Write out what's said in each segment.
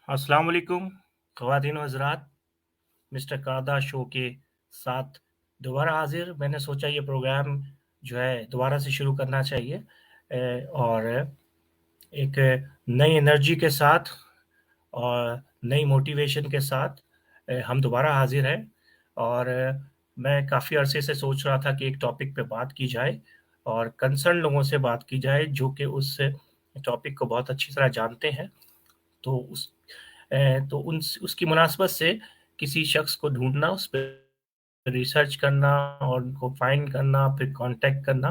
अस्सलाम वालेकुम ख़वातीन व हज़रात, मिस्टर कादा शो के साथ दोबारा हाज़िर। मैंने सोचा ये प्रोग्राम जो है दोबारा से शुरू करना चाहिए और एक नई एनर्जी के साथ और नई मोटिवेशन के साथ हम दोबारा हाज़िर हैं और मैं काफ़ी अरसे से सोच रहा था कि एक टॉपिक पे बात की जाए और कंसर्न लोगों से बात की जाए जो कि उस टॉपिक को बहुत अच्छी तरह जानते हैं। तो उस तो उन उसकी मुनासबत से किसी शख्स को ढूँढना, उस पे रिसर्च करना और उनको फाइंड करना, फिर कॉन्टैक्ट करना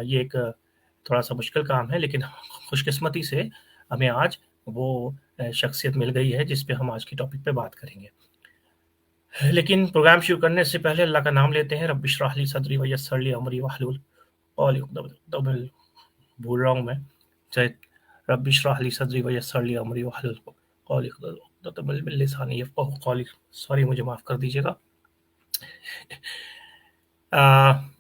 ये एक थोड़ा-सा मुश्किल काम है, लेकिन खुशकिस्मती से हमें आज वो शख्सियत मिल गई है, जिस पे हम आज के टॉपिक पे बात करेंगे। लेकिन प्रोग्राम शुरू करने से पहले अल्लाह का नाम लेते हैं, रब्बि इश्रह ली सदरी व यस्सिर ली अमरी वाहलुल उक़दतम भूल रहा हूँ मैं, चाहे रब्बि इश्रह ली सदरी व यस्सिर ली अमरी वाहलुल उक़दतम मिन लिसानी यफ़क़हू क़ौली। सॉरी, मुझे माफ़ कर दीजिएगा। अ,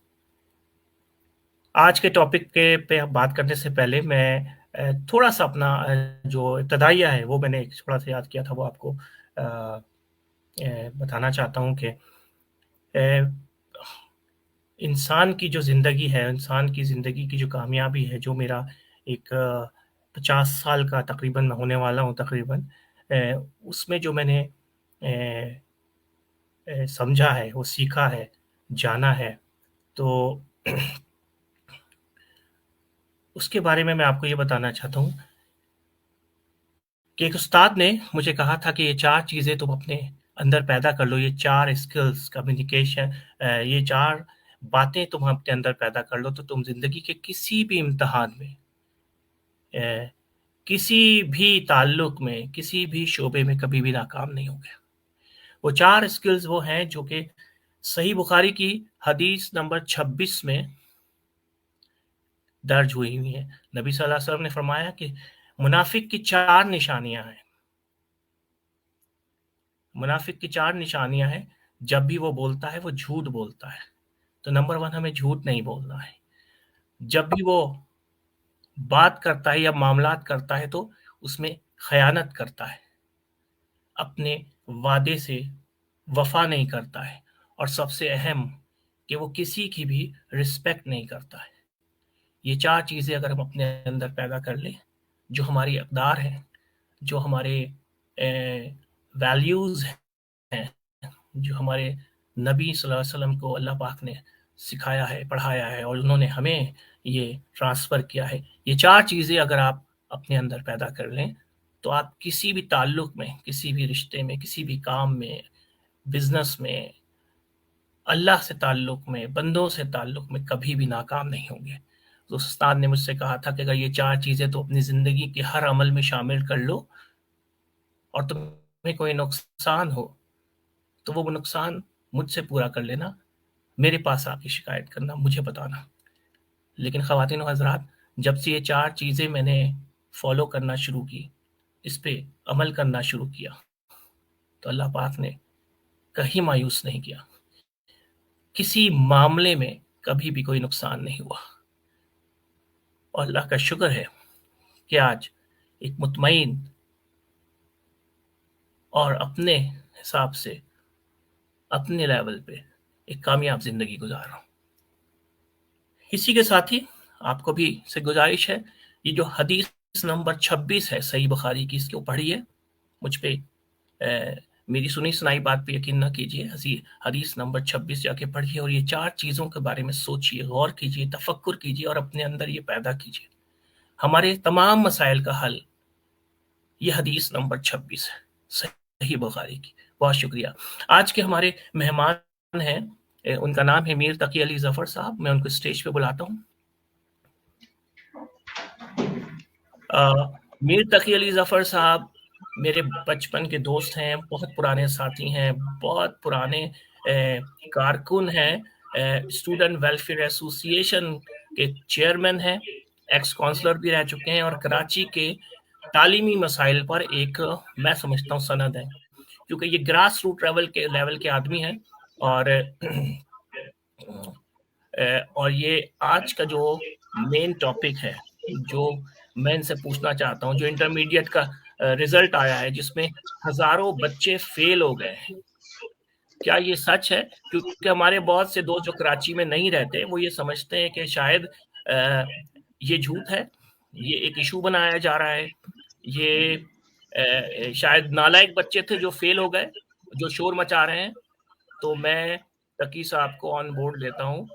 आज के टॉपिक के पे बात करने से पहले मैं थोड़ा-सा अपना जो इब्तिदाइया है, वो मैंने थोड़ा-सा याद किया था, वो आपको बताना चाहता हूँ कि अ, इंसान की जो ज़िंदगी है, इंसान की ज़िंदगी की जो कामयाबी है, जो मेरा एक 50 साल का तकरीबन मैं होने वाला हूँ तकरीबन, उसमें जो मैंने समझा है, वो सीखा है, जाना है, तो उसके बारे में मैं आपको ये बताना चाहता हूँ कि एक उस्ताद ने मुझे कहा था कि ये 4 चीज़ें तुम अपने अंदर पैदा कर लो, ये 4 स्किल्स कम्युनिकेशन, ये 4 बातें तुम अपने अंदर पैदा कर लो, तो तुम ज़िंदगी के किसी भी इम्तिहान में अ, किसी भी ताल्लुक में, किसी भी शोबे में कभी भी नाकाम नहीं होगे। वो 4 स्किल्स वो हैं जो कि सही बुखारी की हदीस नंबर 26 में दर्ज हुई हुई हैं। नबी सल्लल्लाहु अलैहि वसल्लम ने फरमाया कि मुनाफिक की 4 निशानियाँ हैं। मुनाफिक की 4 निशानियाँ हैं, जब भी वो बोलता है, वो झूठ बोलता है। तो नंबर 1 हमें झूठ नहीं बोलना है। जब भी वो बात करता है या मामलात करता है, तो उसमें खयानत करता है। अपने वादे से वफ़ा नहीं करता है और सबसे अहम कि वो किसी की भी रिस्पेक्ट नहीं करता है। ये 4 चीज़ें अगर हम अपने अंदर पैदा कर लें, जो हमारी अक़दार हैं, जो हमारे वैल्यूज़ हैं, जो हमारे नबी सल्लल्लाहु अलैहि वसल्लम को अल्लाह पाक ने सिखाया है, पढ़ाया है और उन्होंने हमें ये ट्रांसफ़र किया है। ये 4 चीज़ें अगर आप अपने अंदर पैदा कर लें, तो आप किसी भी ताल्लुक में, किसी भी रिश्ते में, किसी भी काम में, बिज़नेस में, अल्लाह से ताल्लुक में, बंदों से ताल्लुक में कभी भी नाकाम नहीं होंगे। तो उस उस्ताद ने मुझसे कहा था कि अगर ये 4 चीज़ें तो अपनी ज़िंदगी के हर अमल में शामिल कर लो और तुम्हें कोई नुकसान हो, तो वो नुकसान मुझसे पूरा कर लेना, मेरे पास आके शिकायत करना, मुझे बताना। लेकिन ख़वातीन और हज़रात, जब से ये 4 चीज़ें मैंने फ़ॉलो करना शुरू की, इस पे अमल करना शुरू किया, तो अल्लाह पाक ने कहीं मायूस नहीं किया। किसी मामले में कभी भी कोई नुकसान नहीं हुआ और अल्लाह का शुक्र है कि आज एक मुतमईन और अपने हिसाब से, अपने लेवल पे एक कामयाब ज़िंदगी गुज़ार रहा हूँ। इसी के साथ ही आपको भी से गुज़ारिश है, ये जो हदीस नंबर 26 है सही बुखारी की, इसको पढ़िए। मुझ पे मेरी सुनी-सुनाई बात पे यकीन ना कीजिए। हदीस नंबर 26 जाके पढ़िए और ये 4 चीज़ों के बारे में सोचिए, गौर कीजिए, तफक्कुर कीजिए और अपने अंदर ये पैदा कीजिए। हमारे तमाम मसाइल का हल ये हदीस नंबर 26 है, सही बुखारी की। बहुत शुक्रिया। आज के हमारे मेहमान हैं, उनका नाम है मीर तकी अली ज़फ़र साहब। मैं उनको स्टेज पे बुलाता हूँ। मीर तकी अली ज़फ़र साहब मेरे बचपन के दोस्त हैं, बहुत पुराने साथी हैं, बहुत पुराने कारकुन हैं, स्टूडेंट वेलफेयर एसोसिएशन के चेयरमैन हैं, एक्स काउंसलर भी रह चुके हैं और कराची के तालीमी मसाइल पर एक मैं समझता हूँ सनद है, क्योंकि ये ग्रास रूट लेवल के आदमी हैं और और ये आज का जो मेन टॉपिक है, जो मैं इनसे पूछना चाहता हूँ, जो इंटरमीडिएट का रिजल्ट आया है जिसमें हजारों बच्चे फेल हो गए हैं, क्या ये सच है? क्योंकि हमारे बहुत से दोस्त जो कराची में नहीं रहते वो ये समझते हैं कि शायद ये झूठ है, ये एक इशू बनाया जा रहा है, ये शायद नालायक बच्चे थे जो फेल हो गए, जो शोर मचा रहे हैं। तो मैं तकी साहब को ऑन बोर्ड लेता हूँ।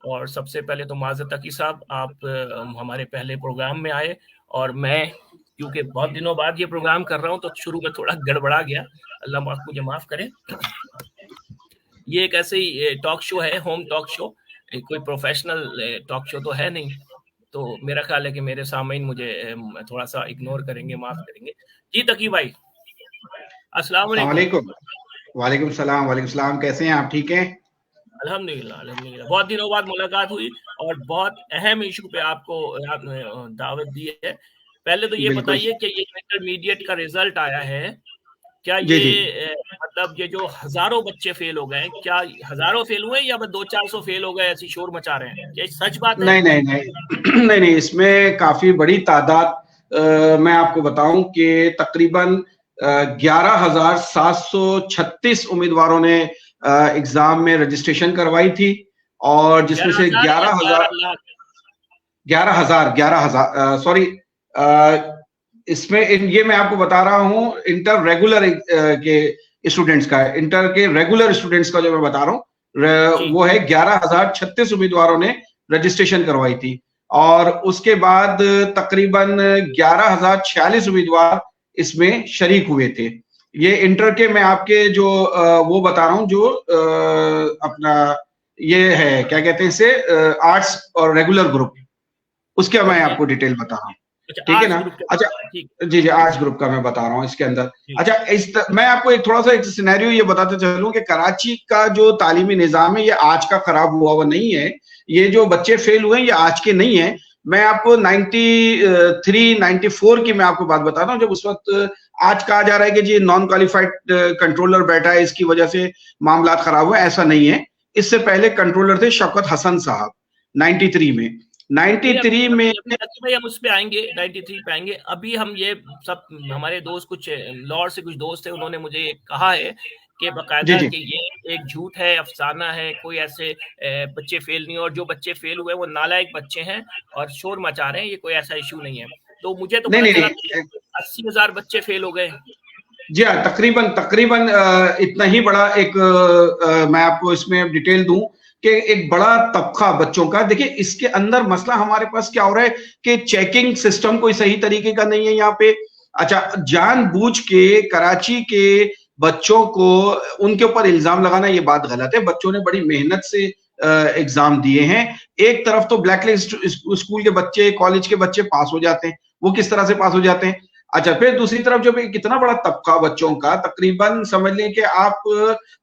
और सबसे पहले तो माज़रत तकी साहब, आप हमारे पहले प्रोग्राम में आए, और मैं क्योंकि बहुत दिनों बाद ये प्रोग्राम कर रहा हूँ तो शुरू में थोड़ा गड़बड़ा गया, अल्लाह मुझे माफ करे। ये एक ऐसे ही टॉक शो है, होम टॉक शो, कोई प्रोफेशनल टॉक शो तो है नहीं। तो मेरा ख्याल है कि मेरे सामईन मुझे थोड़ा सा इग्नोर करेंगे, माफ करेंगे। जी तकी भाई, अस्सलाम अस्सलाम वालेकुम। वालेकुम। वालेकुम सलाम, वालेकुम सलाम। कैसे हैं आप? ठीक हैं? अल्हम्दुलिल्लाह, अल्हम्दुलिल्लाह, बहुत दिनों बाद मुलाकात हुई और बहुत अहम इशू पे आपको आपने दावत दी है। पहले तो ये बिल्कुल। बताइए कि ये इंटरमीडिएट का रिजल्ट आया है, क्या जी ये जी। मतलब ये जो हजारों बच्चे फेल हो गए हैं, क्या हजारों फेल हुए या बस 200-400 फेल हो गए ऐसी शोर मचा रहे हैं? क्या ये सच बात है? नहीं नहीं नहीं नहीं नहीं, इसमें काफी बड़ी तादाद, मैं आपको बताऊं कि तकरीबन 11,736 उम्मीदवारों ने एग्जाम में रजिस्ट्रेशन करवाई थी, और जिसमें से 11,000 या 11,000, 11 लाख? 11,000 सॉरी, इसमें ये मैं आपको बता रहा हूँ इंटर रेगुलर के स्टूडेंट्स का, इंटर के रेगुलर स्टूडेंट्स का जो मैं बता रहा हूँ, जी वो है 11,036 उम्मीदवारों ने रजिस्ट्रेशन करवाई थी। और उसके बाद तकरीबन 11,046 उम्मीदवार इसमें शरीक हुए थे। ये इंटर के मैं आपके जो वो बता रहा हूँ, जो अपना ये है, क्या कहते हैं इसे, आर्ट्स और रेगुलर ग्रुप, उसके मैं ओके। आपको डिटेल बता रहा हूँ। अच्छा, ठीक है आर्ट्स ना? ग्रुप के अच्छा, बारे में, ठीक। जी जी, आर्ट्स ग्रुप का मैं बता रहा हूँ इसके अंदर। जी अच्छा, मैं आपको एक थोड़ा सा एक सिनेरियो ये बताते चलूं कि कराची का जो तालीमी निजाम है ये आज का खराब हुआ हुआ नहीं है। ये जो बच्चे फेल हुए हैं ये आज के नहीं है। मैं आपको 93 94 की मैं आपको बात बता रहा हूँ, जब उस वक्त आज कहा जा रहा है कि जी नॉन क्वालिफाइड कंट्रोलर बैठा है, इसकी वजह से मामला खराब हुआ, ऐसा नहीं है। इससे पहले कंट्रोलर थे शौकत हसन साहब, 93 में। नहीं, अभी 93 में। अभी अभी तक भाई हम उस पे आएंगे, 93 पे आएंगे। अभी हम ये सब, हमारे दोस्त कुछ लाहौर से कुछ दोस्त थे, उन्होंने मुझे ये कहा है कि जी बकायदा जी। कि ये एक झूठ है, अफसाना है, कोई ऐसे बच्चे फेल नहीं, और जो बच्चे फेल हुए वो नालायक बच्चे हैं और शोर मचा रहे हैं, ये कोई ऐसा इशू नहीं है। तो मुझे तो नहीं पता नहीं चला नहीं, 80,000 बच्चे फेल हो गए। जी हाँ, तकरीबन तकरीबन इतना ही बड़ा एक, मैं आपको इसमें डिटेल दूं कि एक बड़ा तबका बच्चों का, देखिए इसके अंदर मसला हमारे पास क्या हो रहा है कि चेकिंग सिस्टम कोई सही तरीके का नहीं है यहाँ पे। अच्छा, जानबूझ के कराची के बच्चों को उनके ऊपर इल्जाम लगाना, ये बात गलत है। बच्चों ने बड़ी मेहनत से एग्जाम दिए हैं। एक तरफ तो ब्लैकलिस्ट स्कूल के बच्चे, कॉलेज के बच्चे पास हो जाते हैं, वो किस तरह से पास हो जाते हैं? अच्छा, फिर दूसरी तरफ जब कितना बड़ा तबका बच्चों का, तकरीबन समझ लें कि आप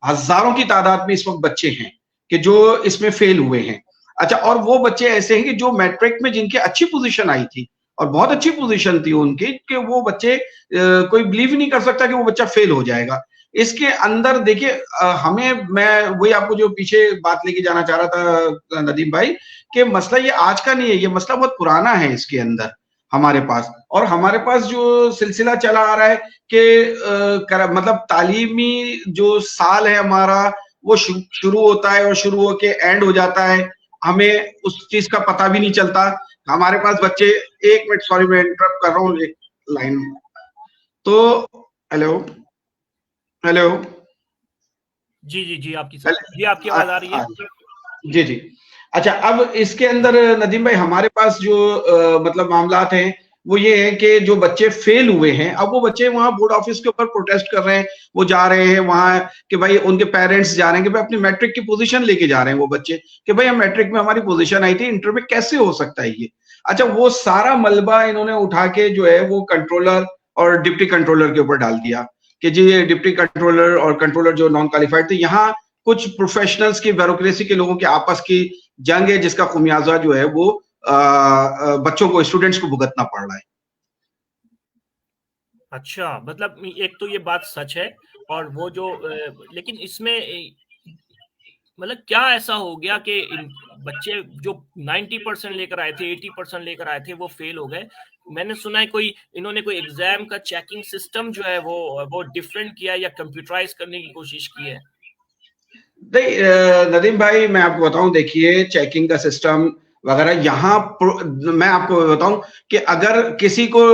हजारों की तादाद में इस वक्त बच्चे हैं कि जो इसमें फेल हुए हैं। अच्छा, और वो बच्चे ऐसे हैं कि जो मैट्रिक में जिनकी अच्छी पोजीशन आई थी, और बहुत अच्छी पोजीशन थी उनकी, कि वो बच्चे कोई बिलीव ही नहीं कर सकता कि वो बच्चा फेल हो जाएगा। इसके अंदर देखिए, हमें, मैं वही आपको जो पीछे बात लेके जाना चाह रहा था नदीम भाई, कि मसला ये आज का नहीं है, ये मसला बहुत पुराना है इसके अंदर हमारे पास। और हमारे पास जो सिलसिला चला आ रहा है कि मतलब तालीमी जो साल है हमारा, वो शुरू होता है और शुरू होके एंड हो जाता है, हमें उस चीज का पता भी नहीं चलता। हमारे पास बच्चे, एक मिनट, सॉरी मैं इंटरप्ट कर रहा हूँ एक लाइन। तो हेलो, हेलो, जी जी जी, जी आपकी आवाज आ रही है। जी जी। अच्छा, अब इसके अंदर नदीम भाई हमारे पास जो मतलब मामलात हैं, वो ये है कि जो बच्चे फेल हुए हैं, अब वो बच्चे वहां बोर्ड ऑफिस के ऊपर प्रोटेस्ट कर रहे हैं। वो जा रहे हैं वहां कि भाई, उनके पेरेंट्स जा रहे हैं कि भाई अपनी मैट्रिक की पोजीशन लेके जा रहे हैं वो बच्चे, कि भाई हम मैट्रिक में हमारी पोजीशन आई थी, इंटर में कैसे हो सकता है ये? अच्छा, वो सारा मलबा इन्होंने उठा के जो है वो कंट्रोलर और डिप्टी कंट्रोलर के ऊपर डाल दिया कि जी ये डिप्टी कंट्रोलर और कंट्रोलर जो नॉन क्वालिफाइड थे, यहाँ कुछ प्रोफेशनल्स की, ब्यूरोक्रेसी के लोगों के आपस की जंग है, जिसका खुमियाजा जो है वो बच्चों को, स्टूडेंट्स को भुगतना पड़ रहा है। अच्छा, मतलब एक तो ये बात सच है, और वो जो लेकिन इसमें मतलब क्या ऐसा हो गया कि इन बच्चे जो 90% लेकर आए थे, 80% लेकर आए थे, वो फेल हो गए? मैंने सुना है कोई इन्होंने कोई एग्जाम का चेकिंग सिस्टम जो है वो डिफरेंट किया या कंप्यूटराइज करने की कोशिश की है। नदीम भाई मैं आपको बताऊं, देखिए चेकिंग का सिस्टम वगैरह यहाँ मैं आपको बताऊं कि अगर किसी को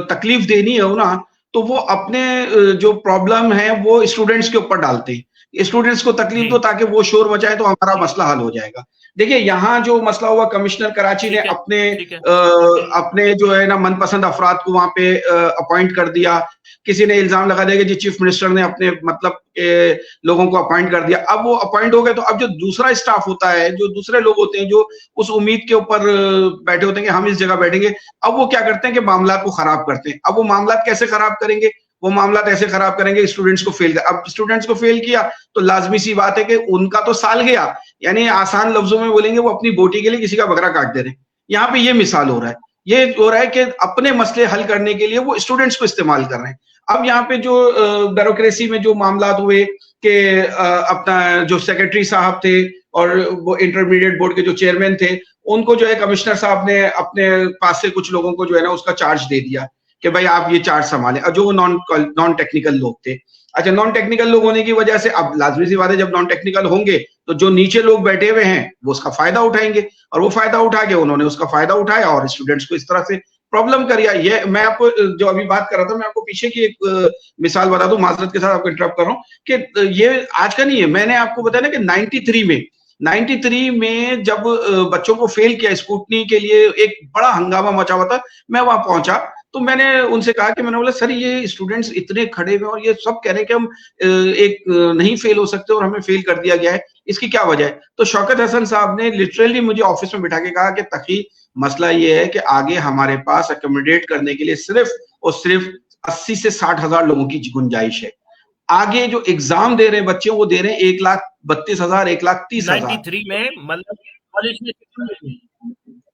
तकलीफ देनी हो ना, तो वो अपने जो प्रॉब्लम है वो स्टूडेंट्स के ऊपर डालते हैं। स्टूडेंट्स को तकलीफ दो ताकि वो शोर मचाए तो हमारा मसला हल हो जाएगा। देखिए यहाँ जो मसला हुआ, कमिश्नर कराची ने अपने जो है ना मनपसंद अफराद को वहां पे अपॉइंट कर दिया। किसी ने इल्जाम लगा दिया कि जी चीफ मिनिस्टर ने अपने मतलब लोगों को अपॉइंट कर दिया। अब वो अपॉइंट हो गए तो अब जो दूसरा स्टाफ होता है, जो दूसरे लोग होते हैं जो उस उम्मीद के ऊपर बैठे होते हैं कि हम इस जगह बैठेंगे, अब वो क्या करते हैं कि मामला को खराब करते हैं। अब वो मामला कैसे खराब करेंगे? वो मामला ऐसे खराब करेंगे स्टूडेंट्स को फेल कर। अब स्टूडेंट्स को फेल किया तो लाजमी सी बात है कि उनका तो साल गया। यानी आसान लफ्जों में बोलेंगे वो अपनी बोटी के लिए किसी का बकरा काट दे रहे हैं। यहाँ पे ये मिसाल हो रहा है। ये हो रहा है कि अपने मसले हल करने के लिए वो स्टूडेंट्स को इस्तेमाल कर रहे हैं। अब यहाँ पे जो ब्यूरोक्रेसी में जो मामला हुए कि अपना जो सेक्रेटरी साहब थे और वो इंटरमीडिएट बोर्ड के जो चेयरमैन थे, उनको जो है कमिश्नर साहब ने अपने पास से कुछ लोगों को जो है ना उसका चार्ज दे दिया कि भाई आप ये चार्ज संभालें, जो नॉन टेक्निकल लोग थे। अच्छा, नॉन टेक्निकल लोग होने की वजह से अब लाजमी सी बात है, जब नॉन टेक्निकल होंगे तो जो नीचे लोग बैठे हुए हैं वो उसका फायदा उठाएंगे, और वो फायदा उठा के उन्होंने उसका फायदा उठाया और स्टूडेंट्स को इस तरह से प्रॉब्लम करिए। ये मैं आपको जो अभी बात कर रहा था, मैं आपको पीछे की एक मिसाल बता दूं, माजरत के साथ आपको इंटरप्ट कर रहा हूं कि ये आज का नहीं है। मैंने आपको बताया ना कि 93 में जब बच्चों को फेल किया स्कूटनी के लिए, एक बड़ा हंगामा मचा हुआ था। मैं वहां पहुंचा तो मैंने उनसे कहा कि मैंने बोला सर ये स्टूडेंट्स इतने खड़े हुए और ये सब कह रहे हैं कि हम एक नहीं फेल हो सकते और हमें फेल कर दिया गया है, इसकी क्या वजह है? तो शौकत हसन साहब ने लिटरली मुझे ऑफिस में बिठा के कहा कि तकी मसला ये है कि आगे हमारे पास अकोमोडेट करने के लिए सिर्फ और सिर्फ 80 से 60 हजार लोगों की गुंजाइश है। आगे जो एग्जाम दे रहे हैं बच्चे वो दे रहे हैं 1,32,000, 1,30,000। 93 में मतलब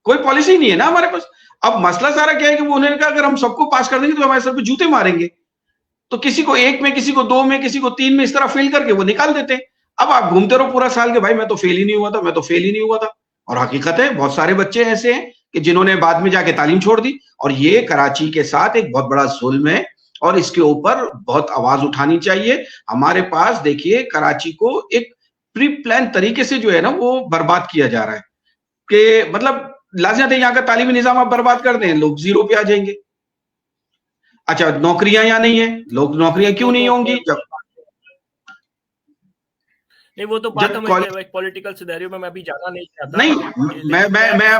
कोई पॉलिसी नहीं है ना हमारे पास। अब मसला सारा क्या है कि वो उन्होंने कहा अगर हम सबको पास कर देंगे तो हमारे सर पे जूते मारेंगे। तो किसी को 1 में, किसी को 2 में, किसी को 3 में, इस तरह फेल करके वो निकाल देते हैं। अब आप घूमते रहो पूरा साल के भाई मैं तो फेल ही नहीं हुआ था, मैं तो फेल ही नहीं हुआ था। और हकीकत है बहुत सारे बच्चे ऐसे हैं कि जिन्होंने बाद में जाके तालीम छोड़ दी। और ये कराची के साथ एक बहुत बड़ा जुल्म है और इसके ऊपर बहुत आवाज उठानी चाहिए। हमारे पास देखिए कराची को एक प्री प्लान तरीके से जो है ना वो बर्बाद किया जा रहा है कि मतलब लाजिमत है यहाँ का तालीमी निजाम आप बर्बाद कर दें, लोग जीरो पे आ जाएंगे। अच्छा, नौकरियां यहाँ नहीं है, लोग नौकरियां क्यों नहीं होंगी? जब नहीं वो तो बात हम एक पॉलिटिकल सिनेरियो में मैं अभी जाना नहीं चाहता। नहीं,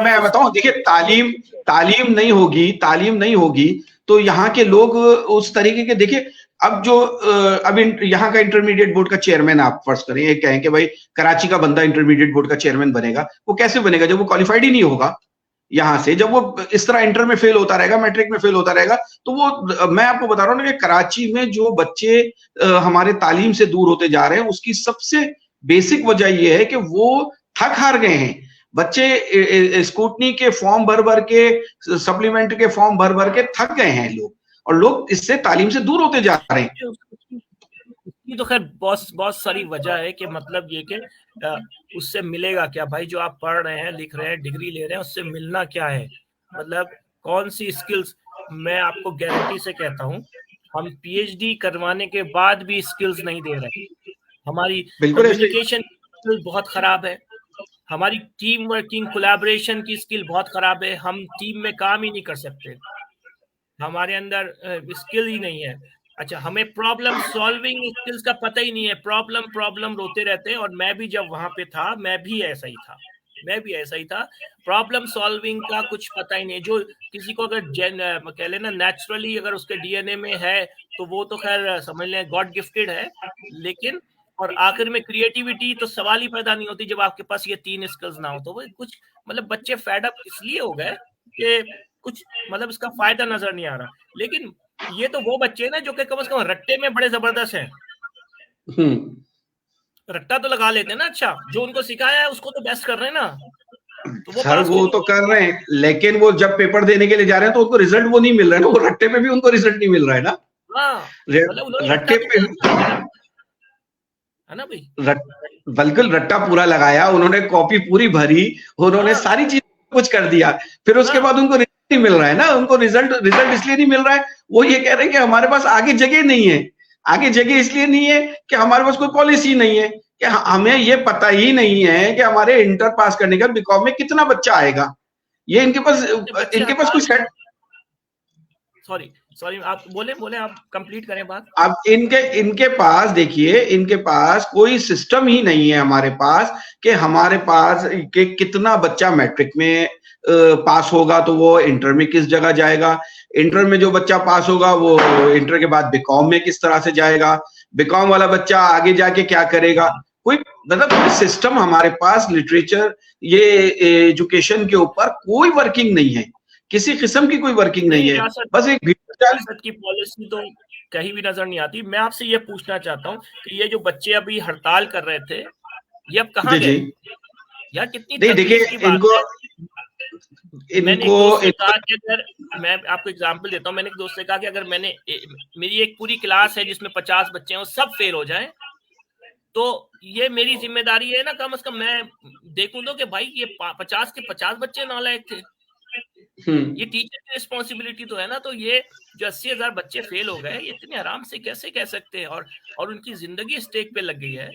मैं बताऊं, देखिए तालीम नहीं होगी तो यहाँ के लोग उस तरीके के, देखिए अब जो अब यहाँ का इंटरमीडिएट बोर्ड का चेयरमैन आप फर्ज करें, एक कहें कि भाई कराची का बंदा इंटरमीडिएट बोर्ड का चेयरमैन बनेगा, वो कैसे बनेगा जब वो क्वालिफाइड ही नहीं होगा यहाँ से। जब वो इस तरह इंटर में फेल होता रहेगा, मैट्रिक में फेल होता रहेगा, तो वो मैं आपको बता रहा हूँ ना कि कराची में जो बच्चे हमारे तालीम से दूर होते जा रहे हैं उसकी सबसे बेसिक वजह यह है कि वो थक हार गए हैं। बच्चे स्कूटनी के फॉर्म भर के, सप्लीमेंट के फॉर्म भर के थक गए हैं लोग, और लोग इससे तालीम से दूर होते जा रहे हैं। ये तो खैर बहुत सारी वजह है कि मतलब ये कि उससे मिलेगा क्या भाई? जो आप पढ़ रहे हैं, लिख रहे हैं, डिग्री ले रहे हैं, उससे मिलना क्या है? मतलब कौन सी स्किल्स? मैं आपको गारंटी से कहता हूँ हम पीएचडी करवाने के बाद भी स्किल्स नहीं दे रहे। हमारी कम्युनिकेशन स्किल बहुत खराब है, हमारी टीम वर्किंग कोलैबोरेशन की स्किल बहुत खराब है, हम टीम में काम ही नहीं कर सकते, हमारे अंदर स्किल ही नहीं है। अच्छा, हमें प्रॉब्लम सॉल्विंग स्किल्स का पता ही नहीं है, प्रॉब्लम रोते रहते हैं। और मैं भी जब वहां पे था मैं भी ऐसा ही था, प्रॉब्लम सॉल्विंग का कुछ पता ही नहीं। जो किसी को अगर कह लेना नेचुरली अगर उसके डीएनए में है तो वो तो खैर समझ लें गॉड गिफ्टेड है, लेकिन और आखिर में क्रिएटिविटी तो सवाल ही पैदा नहीं होती जब आपके पास ये 3 स्किल्स ना हो। तो वो कुछ मतलब बच्चे फेड अप इसलिए हो गए कि कुछ मतलब इसका फायदा नजर नहीं आ रहा। लेकिन ये तो वो बच्चे ना जो कि कम से कम रट्टे में बड़े जबरदस्त हैं, रट्टा तो लगा लेते हैं ना। अच्छा, जो उनको सिखाया है उसको तो बेस्ट कर रहे हैं ना, तो वो सर वो तो कर रहे हैं, लेकिन वो जब पेपर देने के लिए जा रहे हैं तो उनको रिजल्ट वो नहीं मिल रहा है ना, वो रट्टे में भी उनको रिजल्ट नहीं मिल रहा है ना। रट्टे पे है ना भाई, बिल्कुल रट्टा पूरा लगाया उन्होंने, कॉपी पूरी भरी, उन्होंने सारी चीज कुछ कर दिया, फिर उसके बाद उनको नहीं मिल रहा है ना उनको, रिजल्ट रिजल्ट इसलिए नहीं मिल रहा है, वो ये कह रहे हैं कि हमारे पास आगे जगह नहीं है। आगे जगह इसलिए नहीं है कि हमारे पास कोई पॉलिसी नहीं है, कि हमें ये पता ही नहीं है कि हमारे इंटर पास करने का बीकॉम में कितना बच्चा आएगा। ये इनके पास कुछ सेट। सॉरी सॉरी, आप बोले बोले, आप कंप्लीट करें बात। अब इनके पास देखिए, इनके पास कोई सिस्टम ही नहीं है हमारे पास, कि हमारे पास कि कितना बच्चा मैट्रिक में पास होगा तो वो इंटर में किस जगह जाएगा, इंटर में जो बच्चा पास होगा वो इंटर के बाद बीकॉम में किस तरह से जाएगा, बीकॉम वाला बच्चा आगे जाके क्या करेगा। कोई मतलब कोई सिस्टम हमारे पास लिटरेचर, ये एजुकेशन के ऊपर कोई वर्किंग नहीं है, किसी किस्म की कोई वर्किंग नहीं है। बस एक रियासत की पॉलिसी तो कहीं भी नजर नहीं आती। मैं आपसे ये पूछना चाहता हूँ कि ये जो बच्चे अभी हड़ताल कर रहे थे, ये अब कहाँ गए यार? कितनी तकलीफ की बात है। मैंने एक दोस्त से कहा कि अगर, मैं आपको एग्जांपल देता हूँ, मैंने एक दोस्त से कहा कि अगर मेरी एक पूरी क्लास है जिसमें 50 बच्चे हैं, वो सब फेल हो जाएं, तो ये मेरी जिम्मेदारी है ना, कम से कम मैं देखूं तो कि भाई ये 50 के 50 बच्चे नालायक थे। ये टीचर की रिस्पॉन्सिबिलिटी तो है ना। तो ये जो 80,000 बच्चे फेल हो गए, ये इतने आराम से कैसे कह सकते हैं, और उनकी जिंदगी स्टेक पे लग गई है।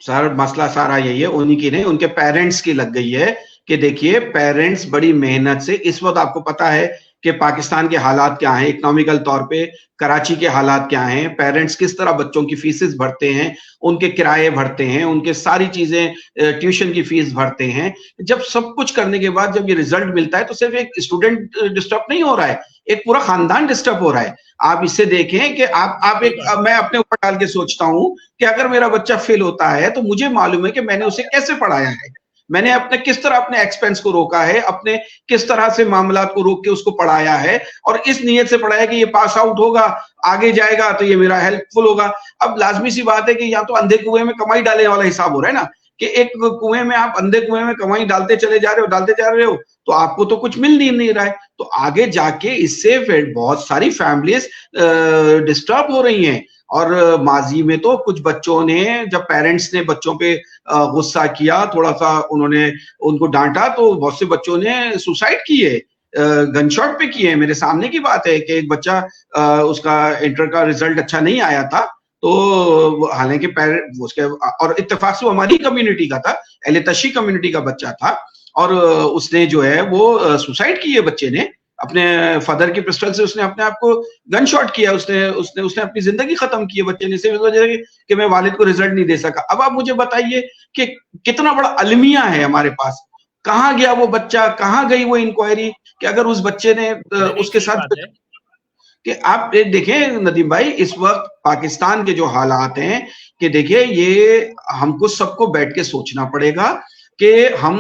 सर मसला सारा यही है, उन्हीं की नहीं, उनके पेरेंट्स की लग गई है। कि देखिए पेरेंट्स बड़ी मेहनत से, इस वक्त आपको पता है कि पाकिस्तान के हालात क्या हैं, इकोनॉमिकल तौर पे कराची के हालात क्या हैं, पेरेंट्स किस तरह बच्चों की फीसेस भरते हैं, उनके किराए भरते हैं, उनके सारी चीजें, ट्यूशन की फीस भरते हैं। जब सब कुछ करने के बाद जब ये रिजल्ट मिलता है तो सिर्फ एक स्टूडेंट डिस्टर्ब नहीं हो रहा है, एक पूरा खानदान डिस्टर्ब हो रहा है। आप इससे देखें कि मैं अपने ऊपर डाल के सोचता हूं कि अगर मेरा बच्चा फेल होता है तो मुझे मालूम है कि मैंने उसे कैसे पढ़ाया है, मैंने अपने किस तरह अपने एक्सपेंस को रोका है, अपने किस तरह से मामला को रोक के उसको पढ़ाया है, और इस नियत से पढ़ाया कि ये पास आउट होगा, आगे जाएगा तो ये मेरा हेल्पफुल होगा। अब लाजमी सी बात है कि यहाँ तो अंधे कुएं में कमाई डालने वाला हिसाब हो रहा है ना, कि एक कुएं में आप अंधे कुएं में कमाई डालते चले जा रहे हो तो आपको तो कुछ मिल नहीं रहा है। तो आगे जाके इससे फिर बहुत सारी फैमिलीज डिस्टर्ब हो रही हैं। और माजी में तो कुछ बच्चों ने, जब पेरेंट्स ने बच्चों पे गुस्सा किया, थोड़ा सा उन्होंने उनको डांटा, तो बहुत से बच्चों ने सुसाइड किए, गन शॉट पे किए। मेरे सामने की बात है कि एक बच्चा, उसका इंटर का रिजल्ट अच्छा नहीं आया था, तो हालांकि उसके, और इत्तेफाक से वो हमारी कम्युनिटी का था, अहले तशी कम्युनिटी का बच्चा था, और उसने जो है वो सुसाइड की है बच्चे ने, अपने फादर की पिस्टल से उसने अपने आप को गन शॉट किया, उसने उसने उसने अपनी जिंदगी खत्म की है बच्चे ने, सिर्फ इस वजह कि मैं वालिद को रिजल्ट नहीं दे सका। अब आप मुझे बताइए कि कितना बड़ा अलमिया है हमारे पास, कहाँ गया वो बच्चा, कहाँ गई वो इंक्वायरी, कि अगर उस बच्चे ने उसके साथ, कि आप देखें नदीम भाई, इस वक्त पाकिस्तान के जो हालात हैं, कि देखिए ये हमको सबको बैठ के सोचना पड़ेगा कि हम,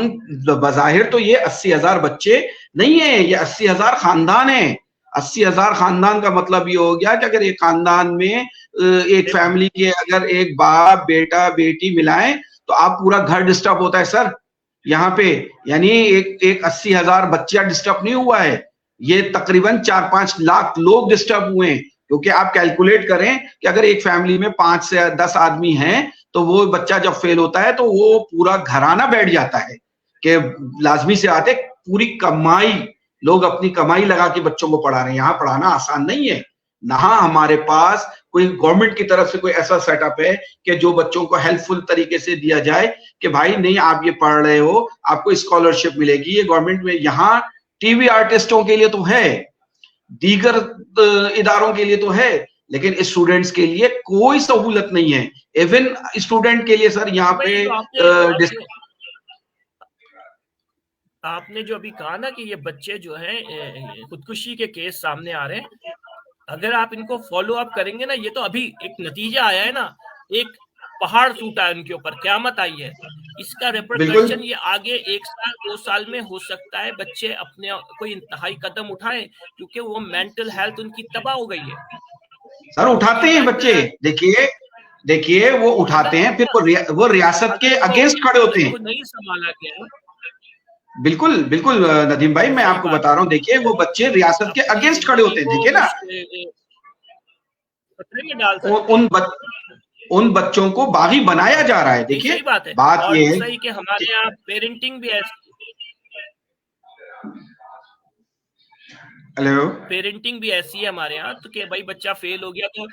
बज़ाहिर तो ये 80,000 बच्चे नहीं है, ये 80,000 खानदान है। 80,000 खानदान का मतलब ये हो गया कि अगर एक खानदान में एक फैमिली के अगर एक बाप बेटा बेटी मिलाएं तो आप पूरा घर डिस्टर्ब होता है सर यहाँ पे। यानी एक 80,000 बच्चा डिस्टर्ब नहीं हुआ है, ये तकरीबन 4-5 लाख लोग डिस्टर्ब हुए हैं। क्योंकि आप कैलकुलेट करें कि अगर एक फैमिली में 5 से 10 आदमी हैं तो वो बच्चा जब फेल होता है तो वो पूरा घराना बैठ जाता है, कि लाजमी से आते पूरी कमाई, लोग अपनी कमाई लगा के बच्चों को पढ़ा रहे हैं। यहाँ पढ़ाना आसान नहीं है, ना हमारे पास कोई गवर्नमेंट की तरफ से कोई ऐसा सेटअप है कि जो बच्चों को हेल्पफुल तरीके से दिया जाए कि भाई नहीं आप ये पढ़ रहे हो, आपको स्कॉलरशिप मिलेगी। ये गवर्नमेंट में यहाँ टीवी आर्टिस्टों के लिए तो है, दीगर इदारों के लिए तो है, लेकिन स्टूडेंट्स के लिए कोई सहूलत नहीं है। इवन स्टूडेंट के लिए सर यहाँ पे आपने जो अभी कहा ना कि ये बच्चे जो हैं खुदकुशी के केस सामने आ रहे हैं, अगर आप इनको फॉलो अप करेंगे ना, ये तो अभी एक नतीजा आया है ना, एक पहाड़ टूटा है उनके ऊपर, क़यामत आई है। इसका रिपरकशन ये आगे 1 साल 2 साल में हो सकता है बच्चे अपने कोई इंतहाई कदम उठाएं, क्योंकि वो मेंटल हेल्थ उनकी तबाह हो गई है। सर उठाते हैं बच्चे, देखिए वो उठाते हैं, फिर वो रियासत के अगेंस्ट खड़े होते हैं। नहीं संभाला गया। बिल्कुल बिल्कुल नदीम भाई, मैं आपको बता रहा हूँ, देखिए वो बच्चे रियासत के अगेंस्ट खड़े होते हैं। देखिए ना, उन बच्चों को बागी बनाया जा रहा है। देखिए बात ये है कि हमारे यहाँ पेरेंटिंग भी ऐसी, हेलो। पेरेंटिंग भी ऐसी है हमारे यहाँ, तो कि भाई बच्चा फेल हो गया तो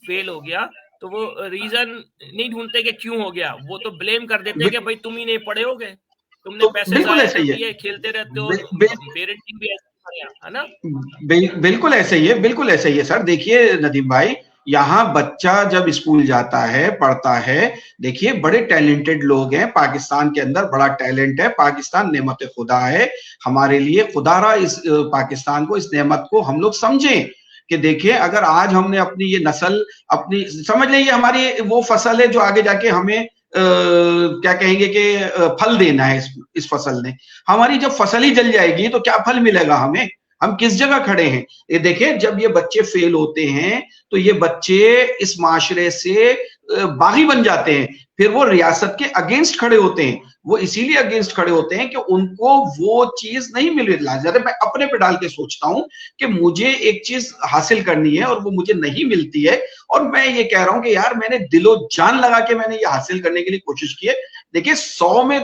फेल हो गया तो वो रीजन नहीं ढूंढते कि क्यों हो गया, वो तो ब्लेम कर देते कि भाई तुम ही नहीं पढ़े होगे, तुमने तो पैसे बिल्कुल जाया ऐसा कर ही है। दिए, खेलते रहते हो। बि, बि, पेरेंटिंग भी ऐसी हमारे यहाँ, है ना। बिल्कुल ऐसा ही है, बिल्कुल ऐसा ही है सर। देखिए नदीम भाई, यहाँ बच्चा जब स्कूल जाता है, पढ़ता है, देखिए बड़े टैलेंटेड लोग हैं पाकिस्तान के अंदर, बड़ा टैलेंट है। पाकिस्तान नेमत खुदा है हमारे लिए। खुदारा इस पाकिस्तान को, इस नेमत को हम लोग समझें कि देखिए अगर आज हमने अपनी ये नस्ल, अपनी समझ लीजिए हमारी वो फसल है जो आगे जाके हमें क्या कहेंगे कि फल देना है। इस फसल ने, हमारी जब फसल ही जल जाएगी तो क्या फल मिलेगा हमें? हम किस जगह खड़े हैं? ये देखिए जब ये बच्चे फेल होते हैं तो ये बच्चे इस माशरे से बागी बन जाते हैं, फिर वो रियासत के अगेंस्ट खड़े होते हैं। वो इसीलिए अगेंस्ट खड़े होते हैं कि उनको वो चीज नहीं मिल रही। ज्यादा मैं अपने पे डाल के सोचता हूं कि मुझे एक चीज हासिल करनी है और वो मुझे नहीं मिलती है, और मैं ये कह रहा हूं कि यार मैंने दिलो जान लगा के मैंने ये हासिल करने के लिए कोशिश की है। देखिए 100 में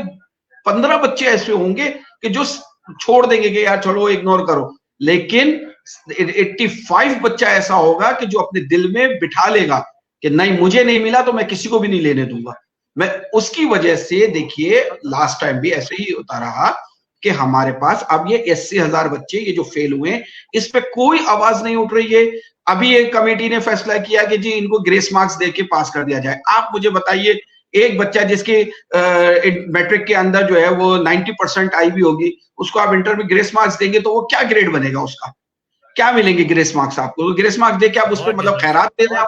15 बच्चे ऐसे होंगे कि जो छोड़ देंगे कि यार छोड़ो, इग्नोर करो, लेकिन 85 बच्चा ऐसा होगा कि जो अपने दिल में बिठा लेगा कि नहीं, मुझे नहीं मिला तो मैं किसी को भी नहीं लेने दूंगा। मैं उसकी वजह से देखिए लास्ट टाइम भी ऐसे ही होता रहा कि हमारे पास अब ये 80,000 बच्चे ये जो फेल हुए, इस पे कोई आवाज नहीं उठ रही है। अभी एक कमेटी ने फैसला किया कि जी इनको ग्रेस मार्क्स देके पास कर दिया जाए। आप मुझे बताइए, एक बच्चा जिसके मैट्रिक के अंदर जो है वो 90% आई भी होगी, उसको आप इंटर में ग्रेस मार्क्स देंगे तो वो क्या ग्रेड बनेगा उसका? क्या मिलेंगे ग्रेस मार्क्स आपको? ग्रेस मार्क्स देके आप उस पर मतलब खैरात दे रहे हैं,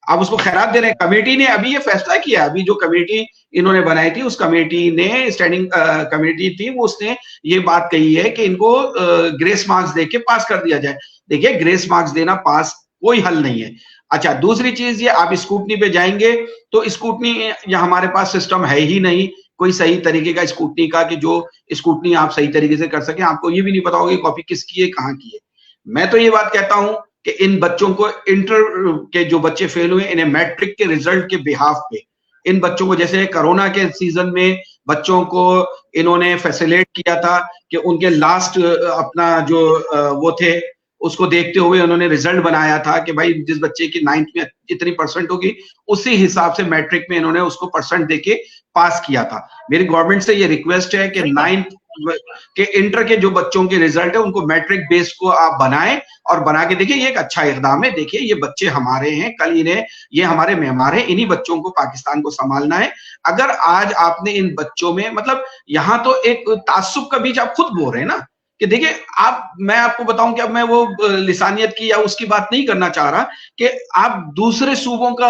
आप उसको खैरात दे रहे हैं। कमेटी ने अभी ये फैसला किया, अभी जो कमेटी इन्होंने बनाई थी, उस कमेटी ने, स्टैंडिंग कमेटी थी, वो उसने ये बात कही है कि इनको ग्रेस मार्क्स देके पास कर दिया जाए। देखिए ग्रेस मार्क्स देना पास कोई हल नहीं है। अच्छा, दूसरी चीज ये, आप स्कूटनी पे जाएंगे तो स्कूटनी या हमारे पास सिस्टम है ही नहीं कोई सही तरीके का स्कूटनी का, कि जो स्कूटनी आप सही तरीके से कर सके। आपको ये भी नहीं पता होगा कि कॉपी किसकी है, कहाँ की है। मैं तो ये बात कहता हूं कि इन बच्चों को, इंटर के जो बच्चे फेल हुए, इन्हें मैट्रिक के रिजल्ट के बिहाफ पे इन बच्चों को, जैसे कोरोना के सीजन में बच्चों को इन्होंने फैसिलिटेट किया था कि उनके लास्ट अपना जो वो थे, उसको देखते हुए उन्होंने रिजल्ट बनाया था कि भाई जिस बच्चे की 9th में इतनी परसेंट होगी, उसी हिसाब से मैट्रिक में इन्होंने उसको परसेंट देके पास किया था। मेरी गवर्नमेंट से ये रिक्वेस्ट है कि 9th के इंटर के जो बच्चों के रिजल्ट है उनको मैट्रिक बेस को आप बनाएं और बना के देखिए। ये एक अच्छा इकदाम है। देखिए ये बच्चे हमारे हैं, कल इन्हें, ये हमारे मेहमान हैं, इन्हीं बच्चों को पाकिस्तान को संभालना है। अगर आज आपने इन बच्चों में, मतलब यहाँ तो एक तासुब का बीज आप खुद बो रहे हैं ना, कि देखिए आप, मैं आपको बताऊं कि अब मैं वो लिसानियत की या उसकी बात नहीं करना चाह रहा, कि आप दूसरे सूबों का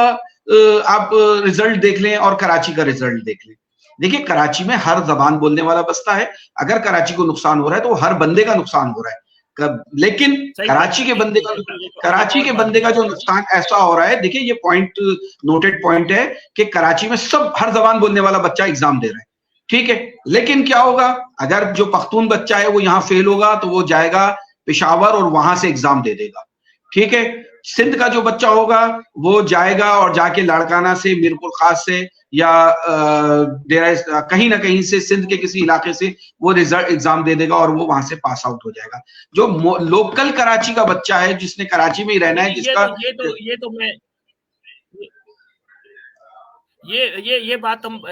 आप रिजल्ट देख लें और कराची का रिजल्ट देख लें। देखिए कराची में हर जबान बोलने वाला बसता है। अगर कराची को नुकसान हो रहा है तो हर बंदे का नुकसान हो रहा है। लेकिन कराची के बंदे का जो नुकसान ऐसा हो रहा है, देखिए ये पॉइंट, नोटेड पॉइंट है कि कराची में सब, हर जबान बोलने वाला बच्चा एग्जाम दे रहा है, ठीक है। लेकिन क्या होगा, अगर जो पख्तून बच्चा है वो यहाँ फेल होगा तो वो जाएगा पेशावर और वहां से एग्जाम दे देगा, ठीक है। सिंध का जो बच्चा होगा वो जाएगा और जाके लाड़काना से, मीरपुर खास से, या डेरा, कहीं ना कहीं से सिंध के किसी इलाके से वो रिजल्ट एग्जाम दे देगा और वो वहां से पास आउट हो जाएगा। जो लोकल कराची का बच्चा है, जिसने कराची में ही रहना है, जिसका ये तो मैं ये बात हम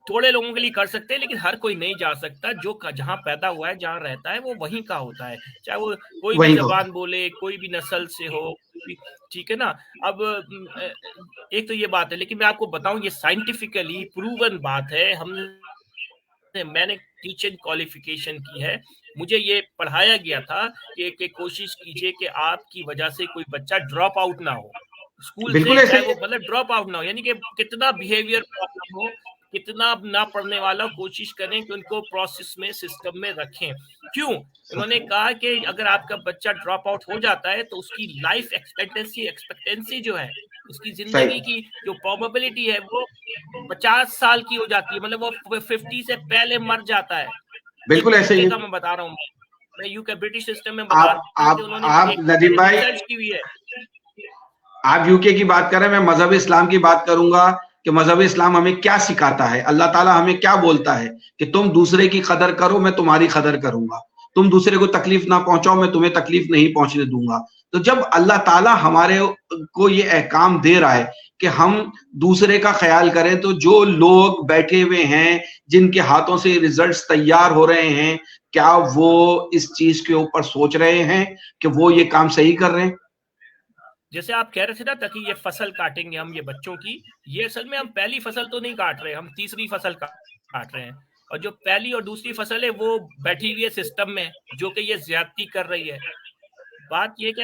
थोड़े लोगों के लिए कर सकते हैं, लेकिन हर कोई नहीं जा सकता। जो जहाँ पैदा हुआ है, जहाँ रहता है, वो वहीं का होता है, चाहे वो कोई भी जबान बोले, कोई भी नस्ल से हो, ठीक है ना। अब एक तो ये बात है, लेकिन मैं आपको बताऊं ये साइंटिफिकली प्रूवन बात है। मैंने टीचिंग क्वालिफिकेशन की है, मुझे ये पढ़ाया गया था कि कोशिश कीजिए कि आपकी वजह से कोई बच्चा ड्रॉप आउट ना हो स्कूल से, चाहे वो मतलब ड्रॉप आउट ना हो, यानी कि कितना बिहेवियर प्रॉब्लम हो, कितना ना पढ़ने वाला, कोशिश करें कि उनको प्रोसेस में, सिस्टम में रखें। क्यों? उन्होंने कहा कि अगर आपका बच्चा ड्रॉप आउट हो जाता है तो उसकी लाइफ एक्सपेक्टेंसी जो है, उसकी जिंदगी की जो प्रोबेबिलिटी है वो 50 साल की हो जाती है, मतलब वो 50 से पहले मर जाता है। बिल्कुल ऐसे ही मैं बता रहा हूँ, मैं यूके ब्रिटिश सिस्टम में बता रहा हूँ, आप नदीम भाई रिसर्च की हुई है। आप यूके की बात कर रहे हैं, मैं मजहब इस्लाम की बात करूंगा कि मजहब इस्लाम हमें क्या सिखाता है। अल्लाह ताला हमें क्या बोलता है कि तुम दूसरे की कदर करो, मैं तुम्हारी कदर करूंगा। तुम दूसरे को तकलीफ ना पहुंचाओ, मैं तुम्हें तकलीफ नहीं पहुंचने दूंगा। तो जब अल्लाह ताला हमारे को ये अहकाम दे रहा है कि हम दूसरे का ख्याल करें, तो जो लोग बैठे हुए हैं जिनके हाथों से रिजल्ट्स तैयार हो रहे हैं, क्या वो इस चीज के ऊपर सोच रहे हैं कि वो ये काम सही कर रहे हैं? जैसे आप कह रहे थे ना, ताकि ये फसल काटेंगे हम ये बच्चों की, ये असल में हम पहली फसल तो नहीं काट रहे, हम तीसरी फसल काट रहे हैं। और जो पहली और दूसरी फसल है वो बैठी हुई है सिस्टम में, जो कि ये ज्यादती कर रही है। बात ये कि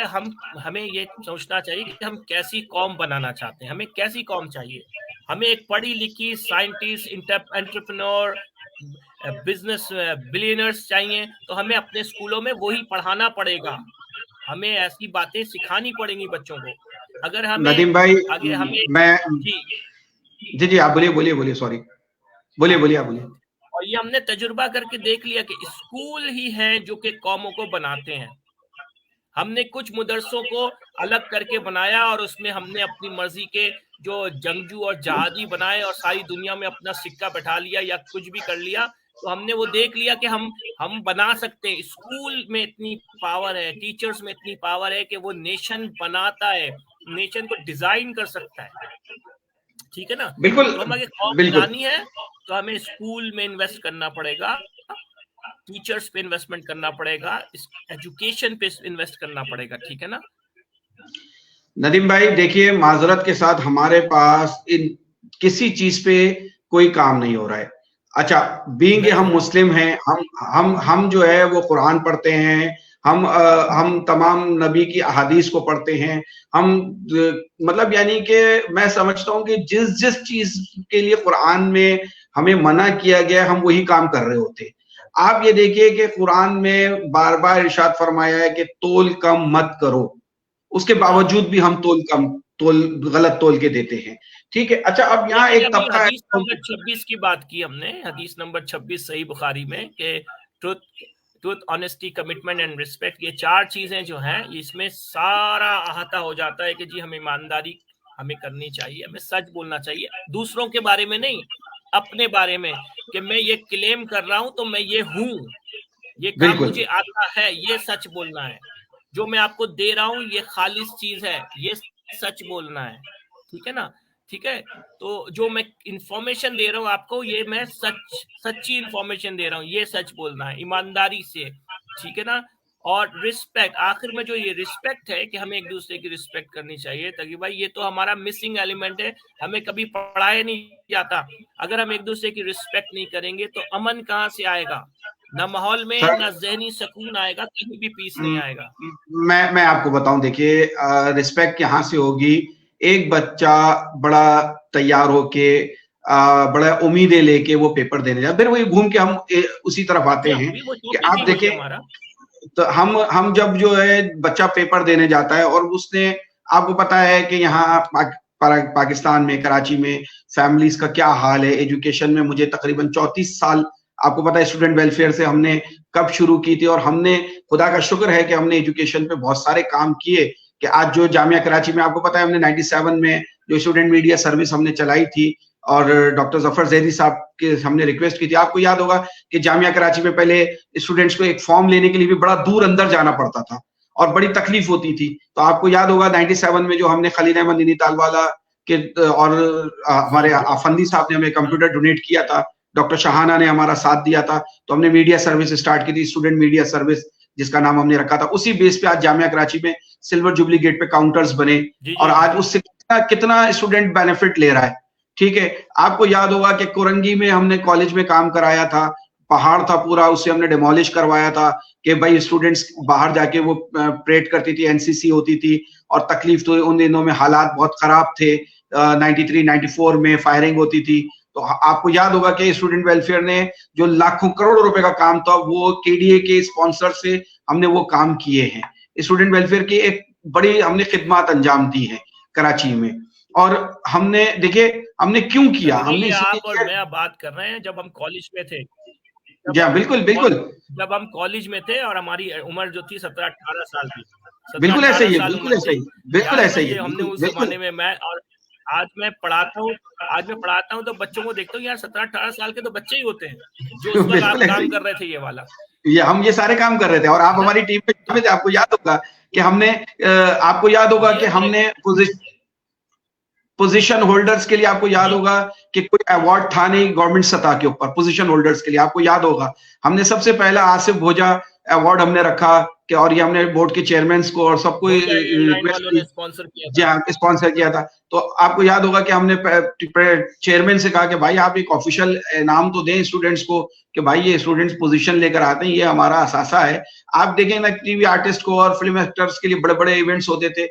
हमें ये सोचना चाहिए कि हम कैसी कौम बनाना चाहते हैं, हमें कैसी कौम चाहिए। हमें एक पढ़ी लिखी साइंटिस्ट, एंटरप्रेन्योर, बिजनेस बिलियनर्स चाहिए, तो हमें अपने स्कूलों में वही पढ़ाना पड़ेगा। हमें ऐसी बातें सिखानी पड़ेंगी बच्चों को। अगर हमें नदीम भाई, आगे हमें मैं जी जी जी आप बोलिए बोलिए बोलिए, सॉरी, बोलिए बोलिए, आप बोलिए। और ये हमने तजुर्बा करके देख लिया कि स्कूल ही हैं जो कि कौमों को बनाते हैं। हमने कुछ मदरसों को अलग करके बनाया और उसमें हमने अपनी मर्जी के जो जंगजू और जहादी बनाए और सारी दुनिया में अपना सिक्का बैठा लिया या कुछ भी कर लिया। तो हमने वो देख लिया कि हम बना सकते हैं। स्कूल में इतनी पावर है, टीचर्स में इतनी पावर है कि वो नेशन बनाता है, नेशन को डिजाइन कर सकता है। ठीक है ना? बिल्कुल, तो हमें कौम बिल्कुल। बनानी है तो हमें स्कूल में इन्वेस्ट करना पड़ेगा, टीचर्स पे इन्वेस्टमेंट करना पड़ेगा, एजुकेशन पे इन्वेस्ट करना पड़ेगा। ठीक है ना? नदीम भाई देखिए, माजरत के साथ हमारे पास इन किसी चीज पे कोई काम नहीं हो रहा है। अच्छा, बीइंग हम मुस्लिम हैं, हम जो है वो कुरान पढ़ते हैं, हम तमाम नबी की अहादीस को पढ़ते हैं। हम मतलब यानी कि मैं समझता हूं कि जिस जिस चीज के लिए कुरान में हमें मना किया गया, हम वही काम कर रहे होते हैं। आप ये देखिए कि कुरान में बार बार इरशाद फरमाया है कि तोल कम मत करो, उसके बावजूद भी हम गलत तोल के देते हैं। ठीक है, अच्छा, अब यहाँ लेकिन एक अभी तबका हदीस है। नंबर 26 की बात की हमने, हदीस नंबर 26 सही बुखारी में कि truth truth honesty, commitment and respect, ये 4 चीजें जो हैं, इसमें सारा अहाता हो जाता है कि जी हमें ईमानदारी हमें करनी चाहिए, हमें सच बोलना चाहिए, दूसरों के बारे में नहीं, अपने बारे में, कि मैं ये क्लेम कर रहा हूं तो मैं ये हूं, ये काम बिल्कुल मुझे आता है, ये सच बोलना है। जो मैं आपको दे रहा हूं ये खालिस चीज है, ये सच बोलना है। ठीक है ना? ठीक है, तो जो मैं इंफॉर्मेशन दे रहा हूं आपको, ये मैं सच्ची इंफॉर्मेशन दे रहा हूं, ये सच बोलना है ईमानदारी से। ठीक है ना? और रिस्पेक्ट, आखिर में जो ये रिस्पेक्ट है कि हमें एक दूसरे की रिस्पेक्ट करनी चाहिए, ताकि भाई ये तो हमारा मिसिंग एलिमेंट है, हमें कभी पढ़ाया नहीं जाता। अगर हम एक दूसरे की रिस्पेक्ट नहीं करेंगे तो अमन कहाँ से आएगा? ना माहौल में, सर, ना जहनी सुकून आएगा, कहीं भी पीस नहीं आएगा। मैं आपको बताऊं, देखिए रिस्पेक्ट यहाँ से होगी। एक बच्चा बड़ा तैयार होके बड़ा उम्मीदें लेके वो पेपर देने जाए, फिर वही घूम के हम उसी तरफ जी, आते हैं अभी वो कि टॉपिक आप ही वही देखें। है हमारा। तो हम जब जो है बच्चा पेपर देने जाता है और उसने, आपको पता है कि यहाँ पाकिस्तान में, कराची में फैमिलीज का क्या हाल है एजुकेशन में। मुझे तकरीबन 34 साल, आपको पता है, स्टूडेंट वेलफेयर से हमने कब शुरू की थी, और हमने, खुदा का शुक्र है कि हमने एजुकेशन पे बहुत सारे काम किए कि आज जो जामिया कराची में, आपको पता है, हमने 97 में जो स्टूडेंट मीडिया सर्विस हमने चलाई थी, और डॉक्टर जफर जैदी साहब के हमने रिक्वेस्ट की थी। आपको याद होगा कि जामिया कराची में पहले स्टूडेंट्स को एक फॉर्म लेने के लिए भी बड़ा दूर अंदर जाना पड़ता था और बड़ी तकलीफ होती थी। तो आपको याद होगा 97 में जो हमने खलील अहमद नैनीताल वाला के और हमारे आफंदी साहब ने हमें कंप्यूटर डोनेट किया था, डॉक्टर शाहाना ने हमारा साथ दिया था, तो हमने मीडिया सर्विस स्टार्ट की थी, स्टूडेंट मीडिया सर्विस, जिसका नाम हमने रखा था। उसी बेस पे आज जामिया कराची में सिल्वर जुबली गेट पे काउंटर्स बने, जी और जी आज उससे कितना स्टूडेंट बेनिफिट ले रहा है। ठीक है, आपको याद होगा कि कोरंगी में हमने कॉलेज में काम कराया था, पहाड़ था पूरा, उसे हमने डिमोलिश करवाया था कि भाई स्टूडेंट्स बाहर जाके वो परेड करती थी, एनसीसी होती थी, और तकलीफ तो उन दिनों में हालात बहुत खराब थे। 93 94 में फायरिंग होती थी। तो आपको याद होगा कि स्टूडेंट वेलफेयर ने जो लाखों करोड़ों रुपए का काम था, वो केडीए के स्पॉन्सर से हमने वो काम किए हैं। स्टूडेंट वेलफेयर की एक बड़ी हमने खिदमत अंजाम दी है कराची में। और हमने, देखिए, हमने क्यों किया, सर हमने यही इसलिए आप और किया। मैं बात कर रहे हैं जब हम कॉलेज में थे, जी हाँ, बिल्कुल बिल्कुल, जब हम कॉलेज में थे और हमारी उम्र जो थी 17-18 साल की, सत्रह बिल्कुल ऐसा अठारह ही है, साल बिल्कुल उम्र ऐसा थी। ही, बिल्कुल याद है ना, ऐसा ही है, ये हमने बिल्कुल उस बिल्कुल। जमाने में, मैं और आज मैं पढ़ाता हूँ तो बच्चों को देखता हूँ, यार 17-18 साल के तो बच्चे ही होते हैं जो उस वक्त आप बिल्कुल ऐसा काम ही, कर रहे थे, ये वाला। ये सारे काम कर रहे थे और आप है ना? हमारी टीम में थे। आपको याद होगा कि आपको याद होगा कि ये हमने पोजीशन होल्डर्स के लिए, आपको याद जी होगा कि कोई अवार्ड था नहीं गवर्नमेंट सतह के ऊपर पोजीशन होल्डर्स के लिए, आपको याद होगा हमने सबसे पहला आसिफ भोजा अवार्ड हमने रखा कि, और ये हमने बोर्ड के चेयरमैन को और सबको भोजा एयरलाइन रिक्वेस्ट वालों की। ने स्पॉन्सर किया जी था। हाँ, स्पॉन्सर किया था। तो आपको याद होगा कि हमने चेयरमैन से कहा कि भाई आप एक ऑफिशियल इनाम तो दें स्टूडेंट्स को कि भाई ये स्टूडेंट्स पोजीशन लेकर आते हैं, ये हमारा असासा है। आप देखें ना टीवी आर्टिस्ट को और फिल्म एक्टर्स के लिए बड़े बड़े इवेंट्स होते थे,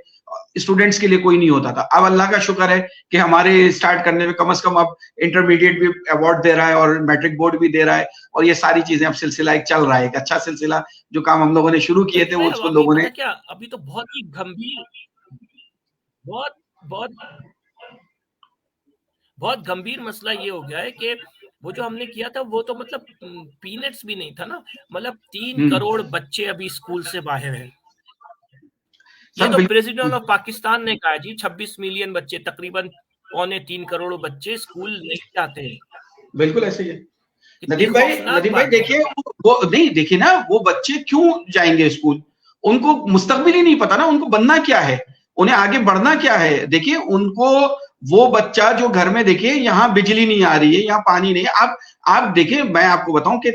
स्टूडेंट्स के लिए कोई नहीं होता था। अब अल्लाह का शुक्र है कि हमारे स्टार्ट करने में कम से कम अब इंटरमीडिएट भी अवार्ड दे रहा है और मैट्रिक बोर्ड भी दे रहा है, और ये सारी चीजें अब सिलसिला एक चल रहा है, एक अच्छा सिलसिला जो काम हम लोगों ने शुरू किए थे चलता वो है। अब उसको अभी लोगों पता ने। है क्या, अभी तो बहुत ही गंभीर, बहुत बहुत बहुत गंभीर मसला ये हो गया है कि वो जो हमने किया था वो तो मतलब पीनट्स भी नहीं था ना। मतलब 3 करोड़ बच्चे अभी स्कूल से बाहर हैं। ये सर तो बिल्कुल प्रेसिडेंट ऑफ पाकिस्तान ने कहा जी, 26 मिलियन बच्चे, तकरीबन 3.25 करोड़ बच्चे स्कूल नहीं जाते हैं। बिल्कुल ऐसे ही है। कितनी खौफनाक नदीम भाई बात है। देखिए, वो नहीं, देखिए ना, वो बच्चे क्यों जाएंगे स्कूल? उनको मुस्तकबिल ही नहीं पता ना, उनको बनना क्या है, उन्हें आगे बढ़ना क्या है। देखिए उनको, वो बच्चा जो घर में, देखिए यहाँ बिजली नहीं आ रही है, यहाँ पानी नहीं है, आप देखिए, मैं आपको बताऊं कि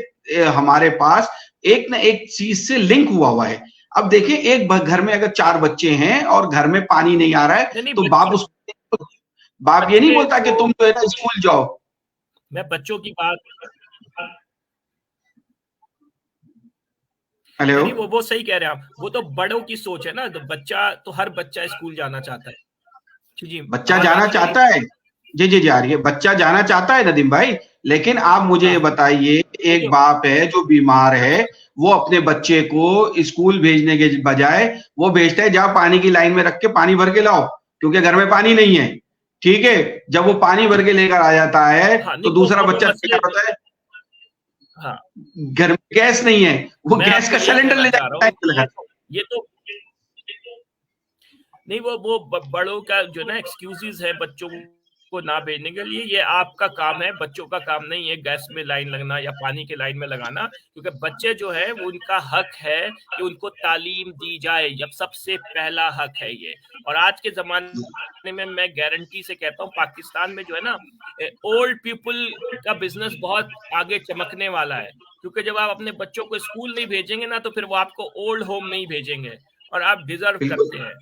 हमारे पास एक ना एक चीज से लिंक हुआ है। अब देखिए एक घर में अगर 4 बच्चे हैं और घर में पानी नहीं आ रहा है, नहीं तो बच्चे, बाप ये नहीं बच्चे बोलता कि तो तुम जो है ना स्कूल जाओ। मैं बच्चों की बात, हेलो। नहीं वो सही कह रहे हैं आप। वो तो बड़ों की सोच है ना, तो बच्चा तो हर बच्चा स्कूल जाना चाहता है। जी, बच्चा आवाज आ जाना रही है मेरी? चाहता है। जी जी जी आ रही है, बच्चा जाना चाहता है नदीम भाई, लेकिन आप मुझे ये हाँ, बताइए, एक देखिए, बाप है जो बीमार है, वो अपने बच्चे को स्कूल भेजने के बजाय वो भेजता है जा पानी की लाइन में रख के पानी भर के लाओ, क्योंकि घर में पानी नहीं है। ठीक है, जब वो पानी भर के लेकर आ जाता है हाँ, तो नहीं दूसरा वो बच्चा क्या मसले, होता है, हाँ, घर में गैस नहीं है, वो मैं गैस आपको का यही सिलेंडर कहना ले चाह रहा जाता हूँ है कि लगाता ये तो नहीं, वो बड़ों का जो ना एक्सक्यूजेस है बच्चों को ना भेजने के लिए। ये आपका काम है, बच्चों का काम नहीं है गैस में लाइन लगना या पानी की लाइन में लगाना। क्योंकि बच्चे जो है वो, उनका हक है कि उनको तालीम दी जाए, जब सबसे पहला हक है ये। और आज के जमाने में मैं गारंटी से कहता हूँ, पाकिस्तान में जो है ना, ओल्ड पीपल का बिजनेस बहुत आगे चमकने वाला है। क्योंकि जब आप अपने बच्चों को स्कूल नहीं भेजेंगे ना, तो फिर वो आपको ओल्ड होम नहीं भेजेंगे, और आप डिजर्व करते बिल्कुल। हैं।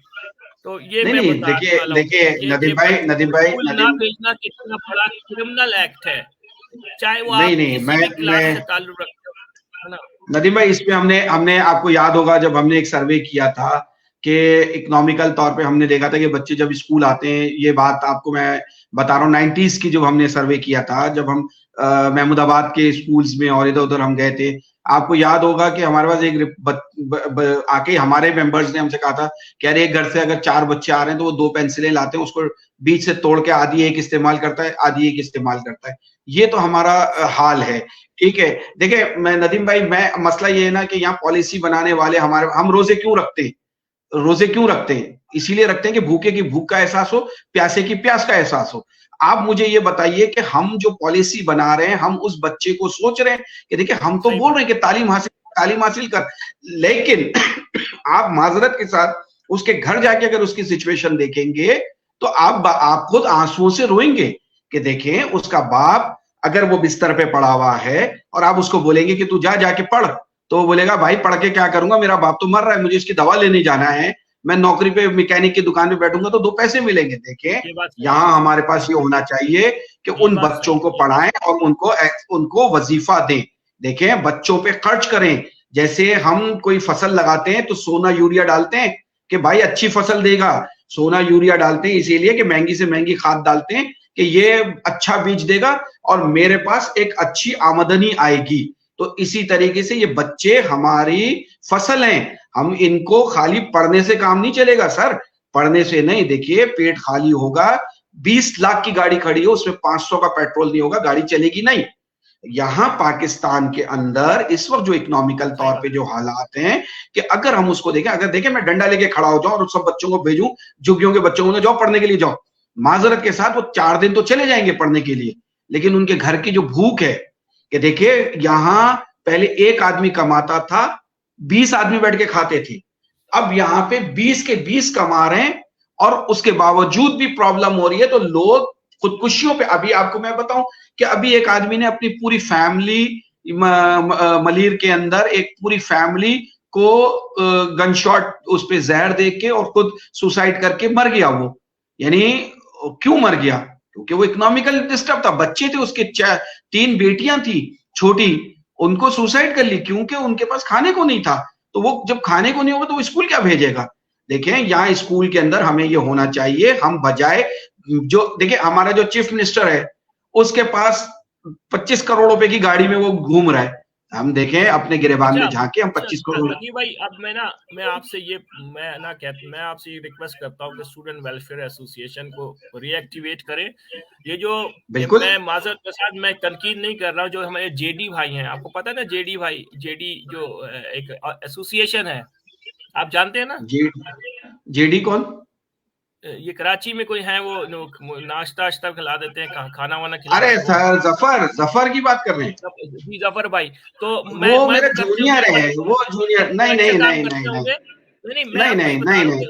तो ये नहीं मैं नहीं, बताने देखिए वाला हूँ देखिए कि नदीम भाई, बच्चों नदीम को भाई, स्कूल ना नदीम, भेजना कितना बड़ा क्रिमिनल एक्ट है, चाहे वो नहीं आप नहीं, किसी भी मैं क्लास से ताल्लुक रखते हो, है ना। नदीम भाई, इस पे हमने हमने आपको याद होगा जब हमने एक सर्वे किया था कि इकोनॉमिकल तौर पे हमने देखा था कि बच्चे जब स्कूल आते हैं, ये बात आपको मैं बता रहा हूँ 90s की, जब हमने सर्वे किया था, जब हम महमूदाबाद के स्कूल्स में और इधर उधर हम गए थे। आपको याद होगा कि हमारे पास आके हमारे मेंबर्स ने हमसे कहा था कि अरे एक घर से अगर 4 बच्चे आ रहे हैं तो वो 2 पेंसिलें लाते हैं, उसको बीच से तोड़ के आधी एक इस्तेमाल करता है, आधी एक इस्तेमाल करता है। ये तो हमारा हाल है। ठीक है, देखिए मैं नदीम भाई, मैं मसला ये है ना कि यहाँ पॉलिसी बनाने वाले हमारे, हम रोजे क्यों रखते हैं, रोजे क्यों रखते हैं? इसीलिए रखते हैं कि भूखे की भूख का एहसास हो, प्यासे की प्यास का एहसास हो। आप मुझे ये बताइए कि हम जो पॉलिसी बना रहे हैं, हम उस बच्चे को सोच रहे हैं कि देखिए हम तो बोल रहे हैं कि तालीम हासिल कर, लेकिन आप माजरत के साथ उसके घर जाके अगर उसकी सिचुएशन देखेंगे तो आप खुद आंसुओं से रोएंगे कि देखें उसका बाप अगर वो बिस्तर पे पड़ा हुआ है और आप उसको बोलेंगे कि तू जा जाके पढ़, तो वो बोलेगा भाई पढ़ के क्या करूंगा, मेरा बाप तो मर रहा है, मुझे इसकी दवा लेने जाना है, मैं नौकरी पे मैकेनिक की दुकान पे बैठूंगा तो 2 पैसे मिलेंगे। देखें ये बात सही है, यहां हमारे पास ये होना चाहिए कि ये उन बात बच्चों सही को है। पढ़ाएं और उनको वजीफा दें। देखें बच्चों पे खर्च करें, जैसे हम कोई फसल लगाते हैं तो सोना यूरिया डालते हैं कि भाई अच्छी फसल देगा, सोना यूरिया डालते हैं इसीलिए कि महंगी से महंगी खाद डालते हैं कि ये अच्छा बीज देगा और मेरे पास एक अच्छी आमदनी आएगी। तो इसी तरीके से ये बच्चे हमारी फसल हैं, हम इनको खाली पढ़ने से काम नहीं चलेगा सर, पढ़ने से नहीं। देखिए पेट खाली होगा, 20 लाख की गाड़ी खड़ी हो उसमें 500 का पेट्रोल नहीं होगा, गाड़ी चलेगी नहीं। यहां पाकिस्तान के अंदर इस वक्त जो इकोनॉमिकल सही तौर बात पे है। जो हालात हैं कि अगर हम उसको देखें, अगर देखें मैं डंडा लेके खड़ा हो जाऊं और सब बच्चों को भेजूं, झुग्गियों के बच्चों को जाओ पढ़ने के लिए जाओ, माजरत के साथ वो 4 दिन तो चले जाएंगे पढ़ने के लिए, लेकिन उनके घर की जो भूख है कि देखिए यहाँ पहले एक आदमी कमाता था, 20 आदमी बैठ के खाते थे। अब यहाँ पे 20 के 20 कमा रहे हैं और उसके बावजूद भी प्रॉब्लम हो रही है। तो लोग खुदकुशियों पे, अभी आपको मैं बताऊं कि अभी एक आदमी ने अपनी पूरी फैमिली, मलिर के अंदर एक पूरी फैमिली को गन शॉट उस पे जहर दे के और खुद सुसाइड करके मर गया वो। यानी क्यों मर गया? क्योंकि वो इकोनॉमिकल डिस्टर्ब था। बच्चे थे उसके, 3 बेटियां थी छोटी, उनको सुसाइड कर ली क्योंकि उनके पास खाने को नहीं था। तो वो जब खाने को नहीं होगा तो वो स्कूल क्या भेजेगा? देखें, यहाँ स्कूल के अंदर हमें ये होना चाहिए, हम बजाय जो, देखिए हमारा जो चीफ मिनिस्टर है उसके पास 25 करोड़ रुपए की गाड़ी में वो घूम रहा है। हम देखें अपने गिरेबान में झांके, हम 25 करोड़। नदीम भाई, अब मैं आपसे ये मैं आपसे ये रिक्वेस्ट करता हूँ कि स्टूडेंट वेलफेयर एसोसिएशन को रीएक्टिवेट करें। ये जो, बिल्कुल, मैं माजरत के साथ मैं तनकीद नहीं कर रहा हूँ, जो हमारे जेडी भाई हैं, आपको पता है ना जेडी भाई, जेडी जो एक एसोसिएशन है, आप जानते हैं ना? जेडी कौन? ये कराची में कोई है, वो नाश्ता खिला देते हैं, खाना वाना खिला अरे देते हैं। सर, जफर की बात कर रहे हैं? जी जफर भाई, तो वो मेरे जूनियर है, वो जूनियर। नहीं नहीं नहीं नहीं नहीं नहीं नहीं नहीं।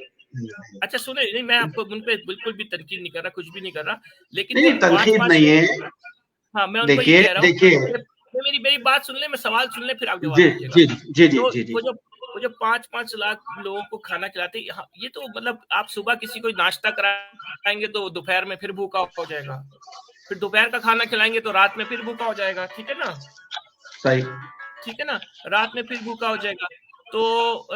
अच्छा सुने, नहीं मैं आपको उन पे बिल्कुल भी तनकीद नहीं कर रहा, कुछ भी नहीं कर रहा, लेकिन नहीं, तनकीद नहीं है। हाँ, मैं उनको ये कह रहा हूँ, मेरी बात सुन ले, मैं सवाल सुन ले, फिर आप जवाब दीजिएगा। जी। वो जो 5-5 लाख लोगों को खाना खिलाते, ये तो मतलब आप सुबह किसी को नाश्ता कराएंगे तो दोपहर में फिर भूखा हो जाएगा, फिर दोपहर का खाना खिलाएंगे तो रात में फिर भूखा हो जाएगा। ठीक है ना? सही, ठीक है ना? रात में फिर भूखा हो जाएगा। तो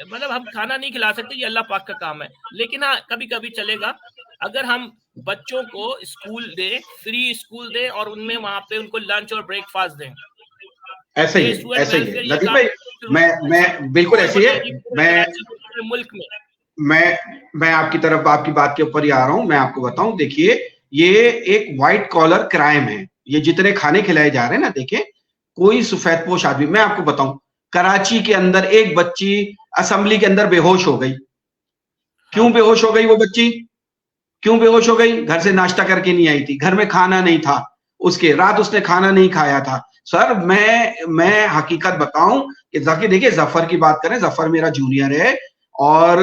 मतलब हम खाना नहीं खिला सकते, ये अल्लाह पाक का काम है। लेकिन हाँ, कभी कभी चलेगा अगर हम बच्चों को स्कूल दें, फ्री स्कूल दें, और उनमें वहां पे उनको लंच और ब्रेकफास्ट दें। ऐसे ही है लतीफ भाई, मैं बिल्कुल ऐसे ही है। मुल्क में मैं आपकी बात के ऊपर ही आ रहा हूं। मैं आपको बताऊं, देखिए ये एक व्हाइट कॉलर क्राइम है। ये जितने खाने खिलाए जा रहे हैं ना, देखिए कोई सफेद पोश आदमी, मैं आपको बताऊं, कराची के अंदर एक बच्ची असेंबली के अंदर बेहोश हो गई। क्यों बेहोश हो गई वो बच्ची? क्यों बेहोश हो गई? घर से नाश्ता करके नहीं आई थी, घर में खाना नहीं था, उसके रात उसने खाना नहीं खाया था। सर मैं हकीकत बताऊं कि देखिए जफर की बात करें, जफर मेरा जूनियर है और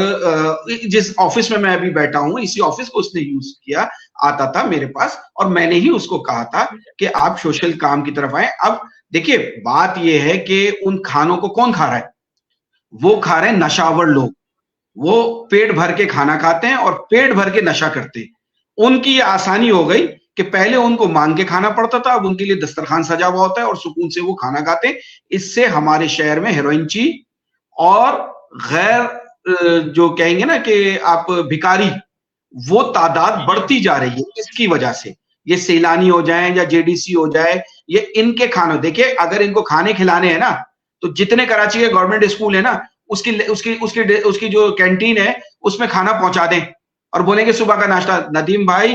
जिस ऑफिस में मैं अभी बैठा हूं, इसी ऑफिस को उसने यूज किया, आता था मेरे पास, और मैंने ही उसको कहा था कि आप सोशल काम की तरफ आए। अब देखिए बात यह है कि उन खानों को कौन खा रहा है? वो खा रहे हैं नशावर लोग। वो पेट भर के खाना खाते हैं और पेट भर के नशा करते हैं। उनकी ये आसानी हो गई कि पहले उनको मांग के खाना पड़ता था, अब उनके लिए दस्तरखान सजा हुआ होता है और सुकून से वो खाना खाते हैं। इससे हमारे शहर में हेरोइनची और गैर जो कहेंगे ना कि आप भिखारी, वो तादाद बढ़ती जा रही है। इसकी वजह से ये सैलानी हो जाए या जेडीसी हो जाए, ये इनके खानों, देखिए अगर इनको खाने खिलाने हैं ना, तो जितने कराची के गवर्नमेंट स्कूल है ना, उसकी जो कैंटीन है उसमें खाना पहुंचा दें और बोलेंगे सुबह का नाश्ता। नदीम भाई,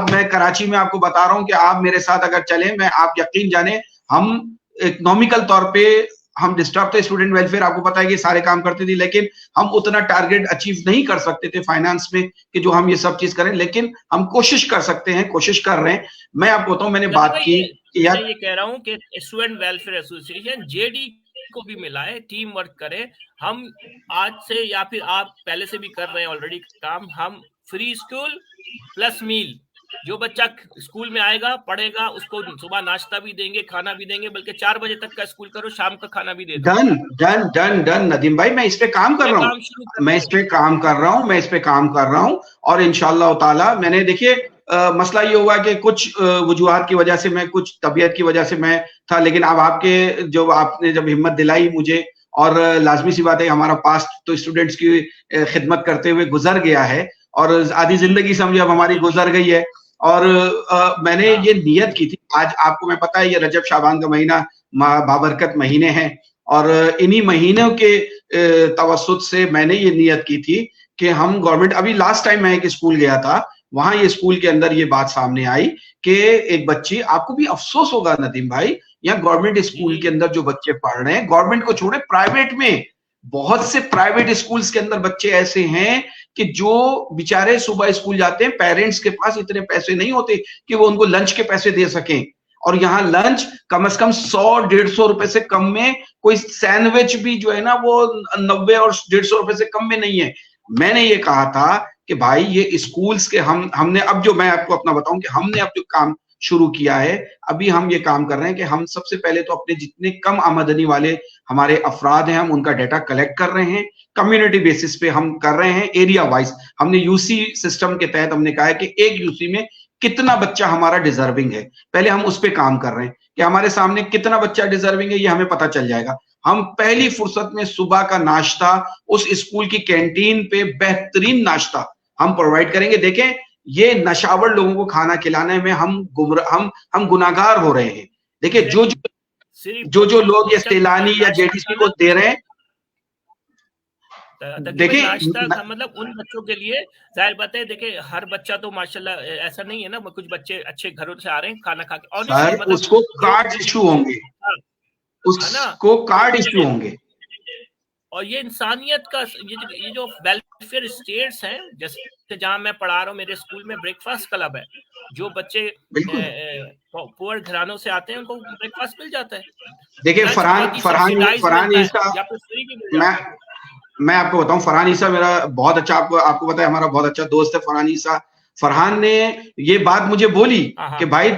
मैं कराची में आपको बता रहा हूं कि आप मेरे साथ अगर चलें, आप यकीन जाने, हम इकोनॉमिकल तौर पे हम डिस्टर्ब थे, स्टूडेंट वेलफेयर आपको पता है कि सारे काम करते थे, लेकिन हम उतना टारगेट अचीव नहीं कर सकते थे फाइनेंस में कि जो हम ये सब चीज करें, लेकिन हम कोशिश कर सकते हैं, कोशिश कर रहे हैं। मैं आपको बताऊं, मैंने बात की, मैं ये कह रहा हूं कि स्टूडेंट वेलफेयर एसोसिएशन जेडी को भी मिलाए, टीम वर्क करें। हम आज से, या फिर आप पहले से भी कर रहे हैं ऑलरेडी काम, हम फ्री स्कूल प्लस मील, जो बच्चा स्कूल में आएगा पढ़ेगा, उसको सुबह नाश्ता भी देंगे, खाना भी देंगे, बल्कि 4 बजे तक का स्कूल करो, शाम का खाना भी दे दो। Done done done done Nadeem भाई, मैं इस पे काम कर रहा हूँ, मैं इस पे काम कर रहा हूँ और इंशाअल्लाह ताला, मैंने देखिए मसला ये हुआ कि कुछ वजूहात की वजह से, मैं कुछ तबीयत की वजह से मैं था, लेकिन अब आपने जब हिम्मत दिलाई मुझे, और लाजमी सी बात है, हमारा पास्ट तो स्टूडेंट्स की खिदमत करते हुए गुजर गया है और आधी जिंदगी समझे अब हमारी गुजर गई है। और मैंने ये नियत की थी, आज आपको मैं पता है ये रजब शाबान का महीना बाबरकत महीने हैं, और इन्हीं महीनों के तवस्सुत से मैंने ये नियत की थी कि हम गवर्नमेंट, अभी लास्ट टाइम मैं एक स्कूल गया था, वहां ये स्कूल के अंदर ये बात सामने आई कि एक बच्ची, आपको भी अफसोस होगा नदीम भाई, यहाँ गवर्नमेंट स्कूल के अंदर जो बच्चे पढ़ रहे हैं, गवर्नमेंट को छोड़े प्राइवेट में, बहुत से प्राइवेट स्कूल्स के अंदर बच्चे ऐसे हैं कि जो बेचारे सुबह स्कूल जाते हैं, पेरेंट्स के पास इतने पैसे नहीं होते कि वो उनको लंच के पैसे दे सकें। और यहाँ लंच कम से कम 100-150 रुपए से कम में, कोई सैंडविच भी जो है ना वो 90 और 150 रुपए से कम में नहीं है। मैंने ये कहा था कि भाई ये स्कूल्स के हमने अब जो मैं आपको अपना बताऊं कि हमने अब जो काम शुरू किया है, अभी हम ये काम कर रहे हैं कि हम सबसे पहले तो अपने जितने कम आमदनी वाले हमारे अफराद हैं, हम उनका डाटा कलेक्ट कर रहे हैं, कम्युनिटी बेसिस पे हम कर रहे हैं, एरिया वाइज। हमने यूसी सिस्टम के तहत हमने कहा है कि एक यूसी में कितना बच्चा हमारा डिजर्विंग है, पहले हम उस पे काम कर रहे हैं कि हमारे सामने कितना बच्चा डिजर्विंग है, ये हमें पता चल जाएगा। हम पहली फुर्सत में सुबह का नाश्ता उस स्कूल की कैंटीन पे बेहतरीन नाश्ता हम प्रोवाइड करेंगे। देखें, ये नशावर लोगों को खाना खिलाने में हम गुनाहगार हो रहे हैं। देखिए, जो लोग ये सैलानी या जेडीसी को दे रहे हैं, देखिए नाश्ता मतलब उन बच्चों के लिए जाहिर बात है। देखिए, हर बच्चा तो माशाल्लाह ऐसा नहीं है ना, कुछ बच्चे अच्छे घरों से आ रहे हैं खाना खा के, और मतलब उसको कार्ड इशू होंगे, उसको कार्ड इशू होंगे। और ये इंसानियत का ये जो वेलफेयर स्टेट्स हैं, जैसे जहां मैं पढ़ा रहा हूँ, मेरे स्कूल में ब्रेकफास्ट क्लब है। जो बच्चे पुअर घरानों से आते हैं उनको ब्रेकफास्ट मिल जाता है। देखिए, फरहान ईसा, मैं आपको बताऊं, फरहान ईसा मेरा बहुत अच्छा, आपको पता है, हमारा बहुत अच्छा दोस्त है फरहान ईसा। फरहान ने ये बात मुझे बोली कि भाई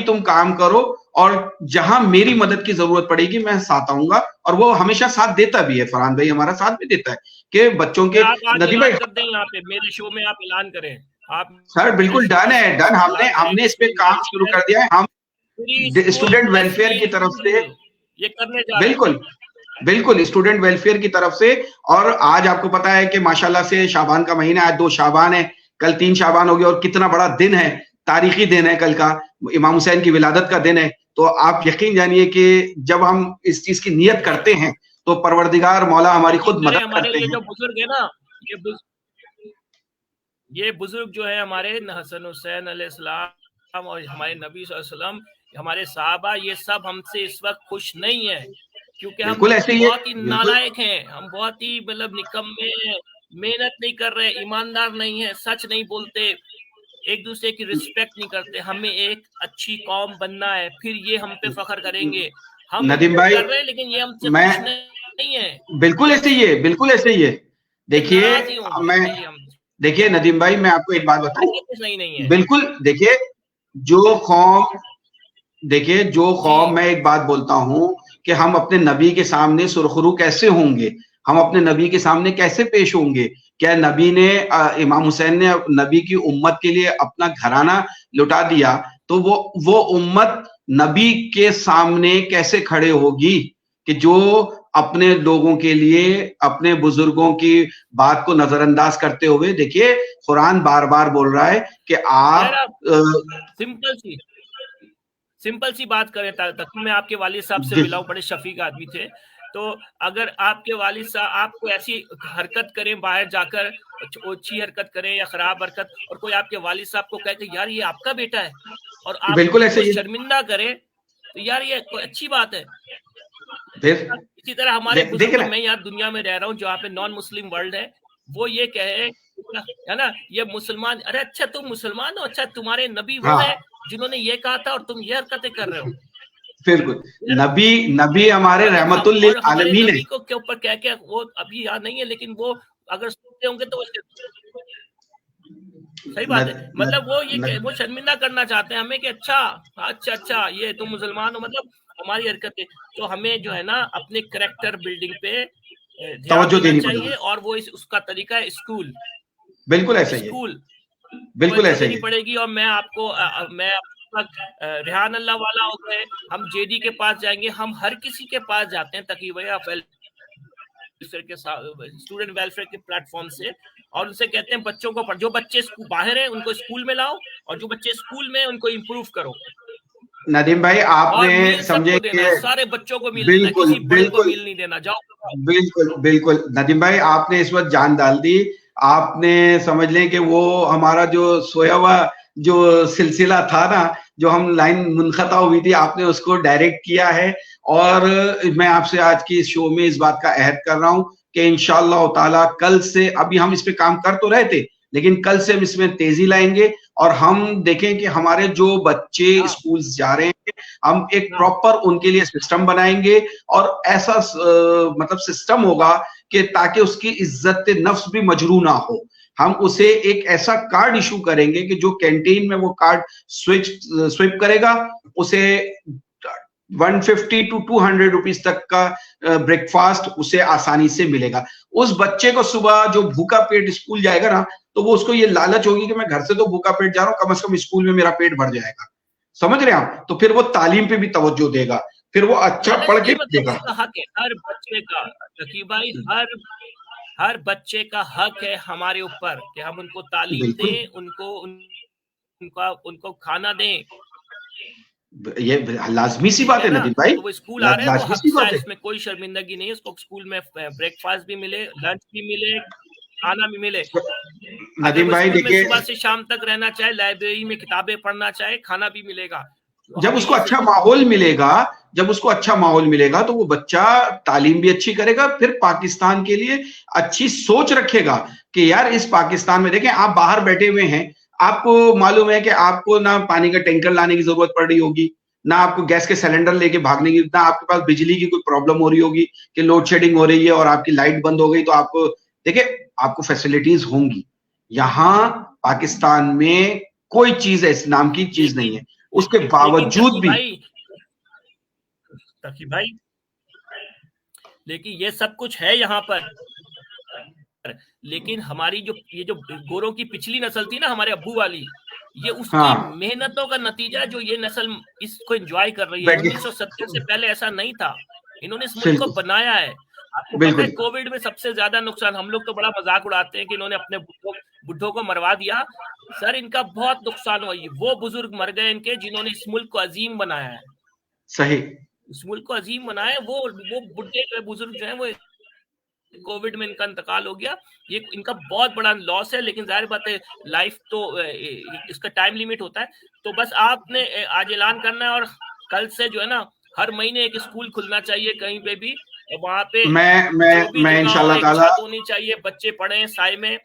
तुम काम करो, और जहां मेरी मदद की जरूरत पड़ेगी मैं साथ आऊंगा, और वो हमेशा साथ देता भी है। फरहान भाई हमारा साथ भी देता है कि बच्चों के नदीम भाई यहाँ पे मेरे शो में आप ऐलान करें। आप सर बिल्कुल डन है, डन। हमने इस पे काम शुरू कर दिया है। हम स्टूडेंट वेलफेयर की तरफ से ये करने जा रहे हैं। बिल्कुल स्टूडेंट वेलफेयर की तरफ से। और आज आपको पता है कि माशाल्लाह से शाबान का महीना, आज 2 शाबान है, कल 3 शाबान हो गया, और कितना बड़ा दिन है, तारीखी दिन है कल का, इमाम हुसैन की विलादत का दिन है। तो आप यकीन जानिए कि जब हम इस चीज की नियत करते हैं तो परवरदिगार मौला हमारी खुद मदद करते हैं। जो बुजुर्ग है ना, ये बुजुर्ग जो है हमारे हसन हुसैन अलैहिस्सलाम और हमारे नबी सल्लल्लाहु अलैहि वसल्लम, हमारे साहबा, ये सब हमसे इस वक्त खुश नहीं है, क्योंकि हम बहुत ही नालायक हैं, हम बहुत ही मतलब निकम्मे, मेहनत नहीं कर रहे, ईमानदार नहीं है, सच नहीं बोलते, एक दूसरे की रिस्पेक्ट नहीं करते। हमें एक अच्छी कौम बनना है, फिर ये हम पे फख्र करेंगे। हम नदीम भाई कर रहे हैं, लेकिन ये हमसे खुश नहीं है। बिल्कुल ऐसे ही है, बिल्कुल ऐसे ही है। देखिए नदीम भाई, मैं आपको एक बात बताऊं, बिल्कुल देखिए, जो कौम मैं एक बात बोलता हूं कि हम अपने नबी के सामने सुरखरू कैसे होंगे, हम अपने नबी के सामने कैसे पेश होंगे। क्या नबी ने, इमाम हुसैन ने नबी की उम्मत के लिए अपना घराना लुटा दिया, तो वो उम्मत नबी के सामने कैसे खड़े होगी कि जो अपने लोगों के लिए, अपने बुजुर्गों की बात को नजरअंदाज करते हुए। देखिए, कुरान बार बार बोल रहा है कि आप सिंपल सी बात करें, तक मैं आपके वालिद साहब से मिला हूं, बड़े शफीक आदमी थे। तो अगर आपके वालिद साहब आपको ऐसी हरकत करें, बाहर जाकर अच्छी हरकत करें या खराब हरकत, और कोई आपके वालिद साहब को कहे कि यार ये आपका बेटा है, और आप बिल्कुल ऐसे शर्मिंदा करें, तो यार ये कोई अच्छी बात है। इसी तरह हमारे बुजुर्ग, मैं यहाँ दुनिया में रह रहा हूँ जहाँ पे नॉन मुस्लिम वर्ल्ड है, वो ये कहे, है ना, ये मुसलमान, अरे अच्छा तुम मुसलमान हो, अच्छा तुम्हारे नबी वो है जिन्होंने ये कहा था और तुम ये हरकतें कर रहे हो। बिल्कुल, नबी हमारे रहमतुल लिल आलमीन है। के ऊपर कह के, वो अभी यहाँ नहीं है, लेकिन वो अगर सुनते होंगे तो सही बात है, मतलब वो शर्मिंदा करना चाहते हैं हमें कि अच्छा ये तुम मुसलमान हो, मतलब हमारी हरकतें। तो हमें जो है ना अपने कैरेक्टर बिल्डिंग पे तवज्जो देनी चाहिए, और वो उसका तरीका है स्कूल। बिल्कुल ऐसा ही है, बिल्कुल ऐसा ही पड़ेगी। और मैं आपको रेहान अल्लाह वाला हो गए, हम जेडी के पास जाएंगे, हम हर किसी के पास जाते हैं ताकि भैया के स्टूडेंट वेलफेयर के प्लेटफॉर्म से, और उनसे कहते हैं बच्चों को, जो बच्चे बाहर हैं उनको स्कूल में लाओ, और जो बच्चे स्कूल में उनको इम्प्रूव करो। नदीम भाई, आपने समझे कि सारे बच्चों को मिल देना, किसी बड़े को मिल नहीं देना। जाओ, बिल्कुल नदीम भाई, आपने इस वक्त जान डाल दी। आपने समझ लें कि वो हमारा जो सोया हुआ जो सिलसिला था ना, जो हम लाइन मुनक़ता हुई थी, आपने उसको डायरेक्ट किया है। और मैं आपसे आज की इस शो में इस बात का अहद कर रहा हूं कि इंशाअल्लाह ताला कल से, अभी हम इस पे काम कर तो रहे थे, लेकिन कल से हम इसमें तेजी लाएंगे और हम देखें कि हमारे जो बच्चे स्कूल जा रहे हैं, हम एक प्रॉपर उनके लिए सिस्टम बनाएंगे और ऐसा मतलब सिस्टम होगा कि ताकि उसकी इज्जत नफ्स भी मजरू ना हो। हम उसे एक ऐसा कार्ड इशू करेंगे कि जो कैंटीन में वो कार्ड स्विप करेगा, उसे 150 टू 200 रुपीज तक का ब्रेकफास्ट उसे आसानी से मिलेगा। उस बच्चे को सुबह जो भूखा पेट स्कूल जाएगा ना, तो वो उसको ये लालच होगी कि मैं घर से तो भूखा पेट जा रहा हूं, कम से कम स्कूल में मेरा पेट भर जाएगा। समझ रहे हैं आप? तो फिर वो तालीम पे भी तवज्जो देगा, फिर वो अच्छा पढ़ के देगा। हक है हर बच्चे का रकीब भाई, हर बच्चे का हक है हमारे ऊपर कि हम उनको तालीम दें, उनको खाना दें। ये लाजमी सी बात है नदीम भाई, तो वो स्कूल आ रहे हैं, वो हक है, इसमें कोई शर्मिंदगी नहीं है। उसको स्कूल में ब्रेकफास्ट भी मिले, लंच भी मिले, खाना भी मिले। नदीम भाई देखिए, सुबह से शाम तक रहना चाहे, लाइब्रेरी में किताबें पढ़ना चाहे, खाना भी मिलेगा। जब उसको अच्छा माहौल मिलेगा, जब उसको अच्छा माहौल मिलेगा तो वो बच्चा तालीम भी अच्छी करेगा, फिर पाकिस्तान के लिए अच्छी सोच रखेगा कि यार इस पाकिस्तान में देखें, आप बाहर बैठे हुए हैं, आपको मालूम है कि आपको ना पानी का टैंकर लाने की जरूरत पड़ रही होगी, ना आपको गैस के सिलेंडर लेके भागने की, ना आपके पास बिजली की कोई प्रॉब्लम हो रही होगी कि लोड शेडिंग हो रही है और आपकी लाइट बंद हो गई, तो आपको देखिए आपको फैसिलिटीज होंगी। यहाँ पाकिस्तान में कोई चीज इस नाम की चीज नहीं है, उसके बावजूद भी भाई, लेकिन ये सब कुछ है यहाँ पर, लेकिन हमारी ये जो गोरों की पिछली नस्ल थी ना, हमारे अब्बू वाली, ये उसकी मेहनतों का नतीजा जो ये नस्ल इसको एंजॉय कर रही है। 1970 से पहले ऐसा नहीं था, इन्होंने इस मुल्क को बनाया है। आपको पता है कोविड में सबसे ज्यादा नुकसान, हम लोग तो बड़ा मजाक उड़ाते हैं कि इन्होंने अपने बुढ़ों को मरवा दिया। सर इनका बहुत नुकसान हुआ, वो बुजुर्ग मर गए इनके जिन्होंने इस मुल्क को अजीम बनाया है। सही, इस मुल्क को अजीम बनाया है, वो बुढ़े बुजुर्ग जो है वो कोविड में इनका इंतकाल हो गया। ये इनका बहुत बड़ा लॉस है, लेकिन जाहिर बात है लाइफ तो इसका टाइम लिमिट होता है। तो बस आपने आज ऐलान करना है और कल से जो है ना, हर महीने एक स्कूल खुलना चाहिए कहीं पे भी, वहां पे मैं इंशाल्लाह ताला होनी चाहिए, बच्चे पढ़े साए में।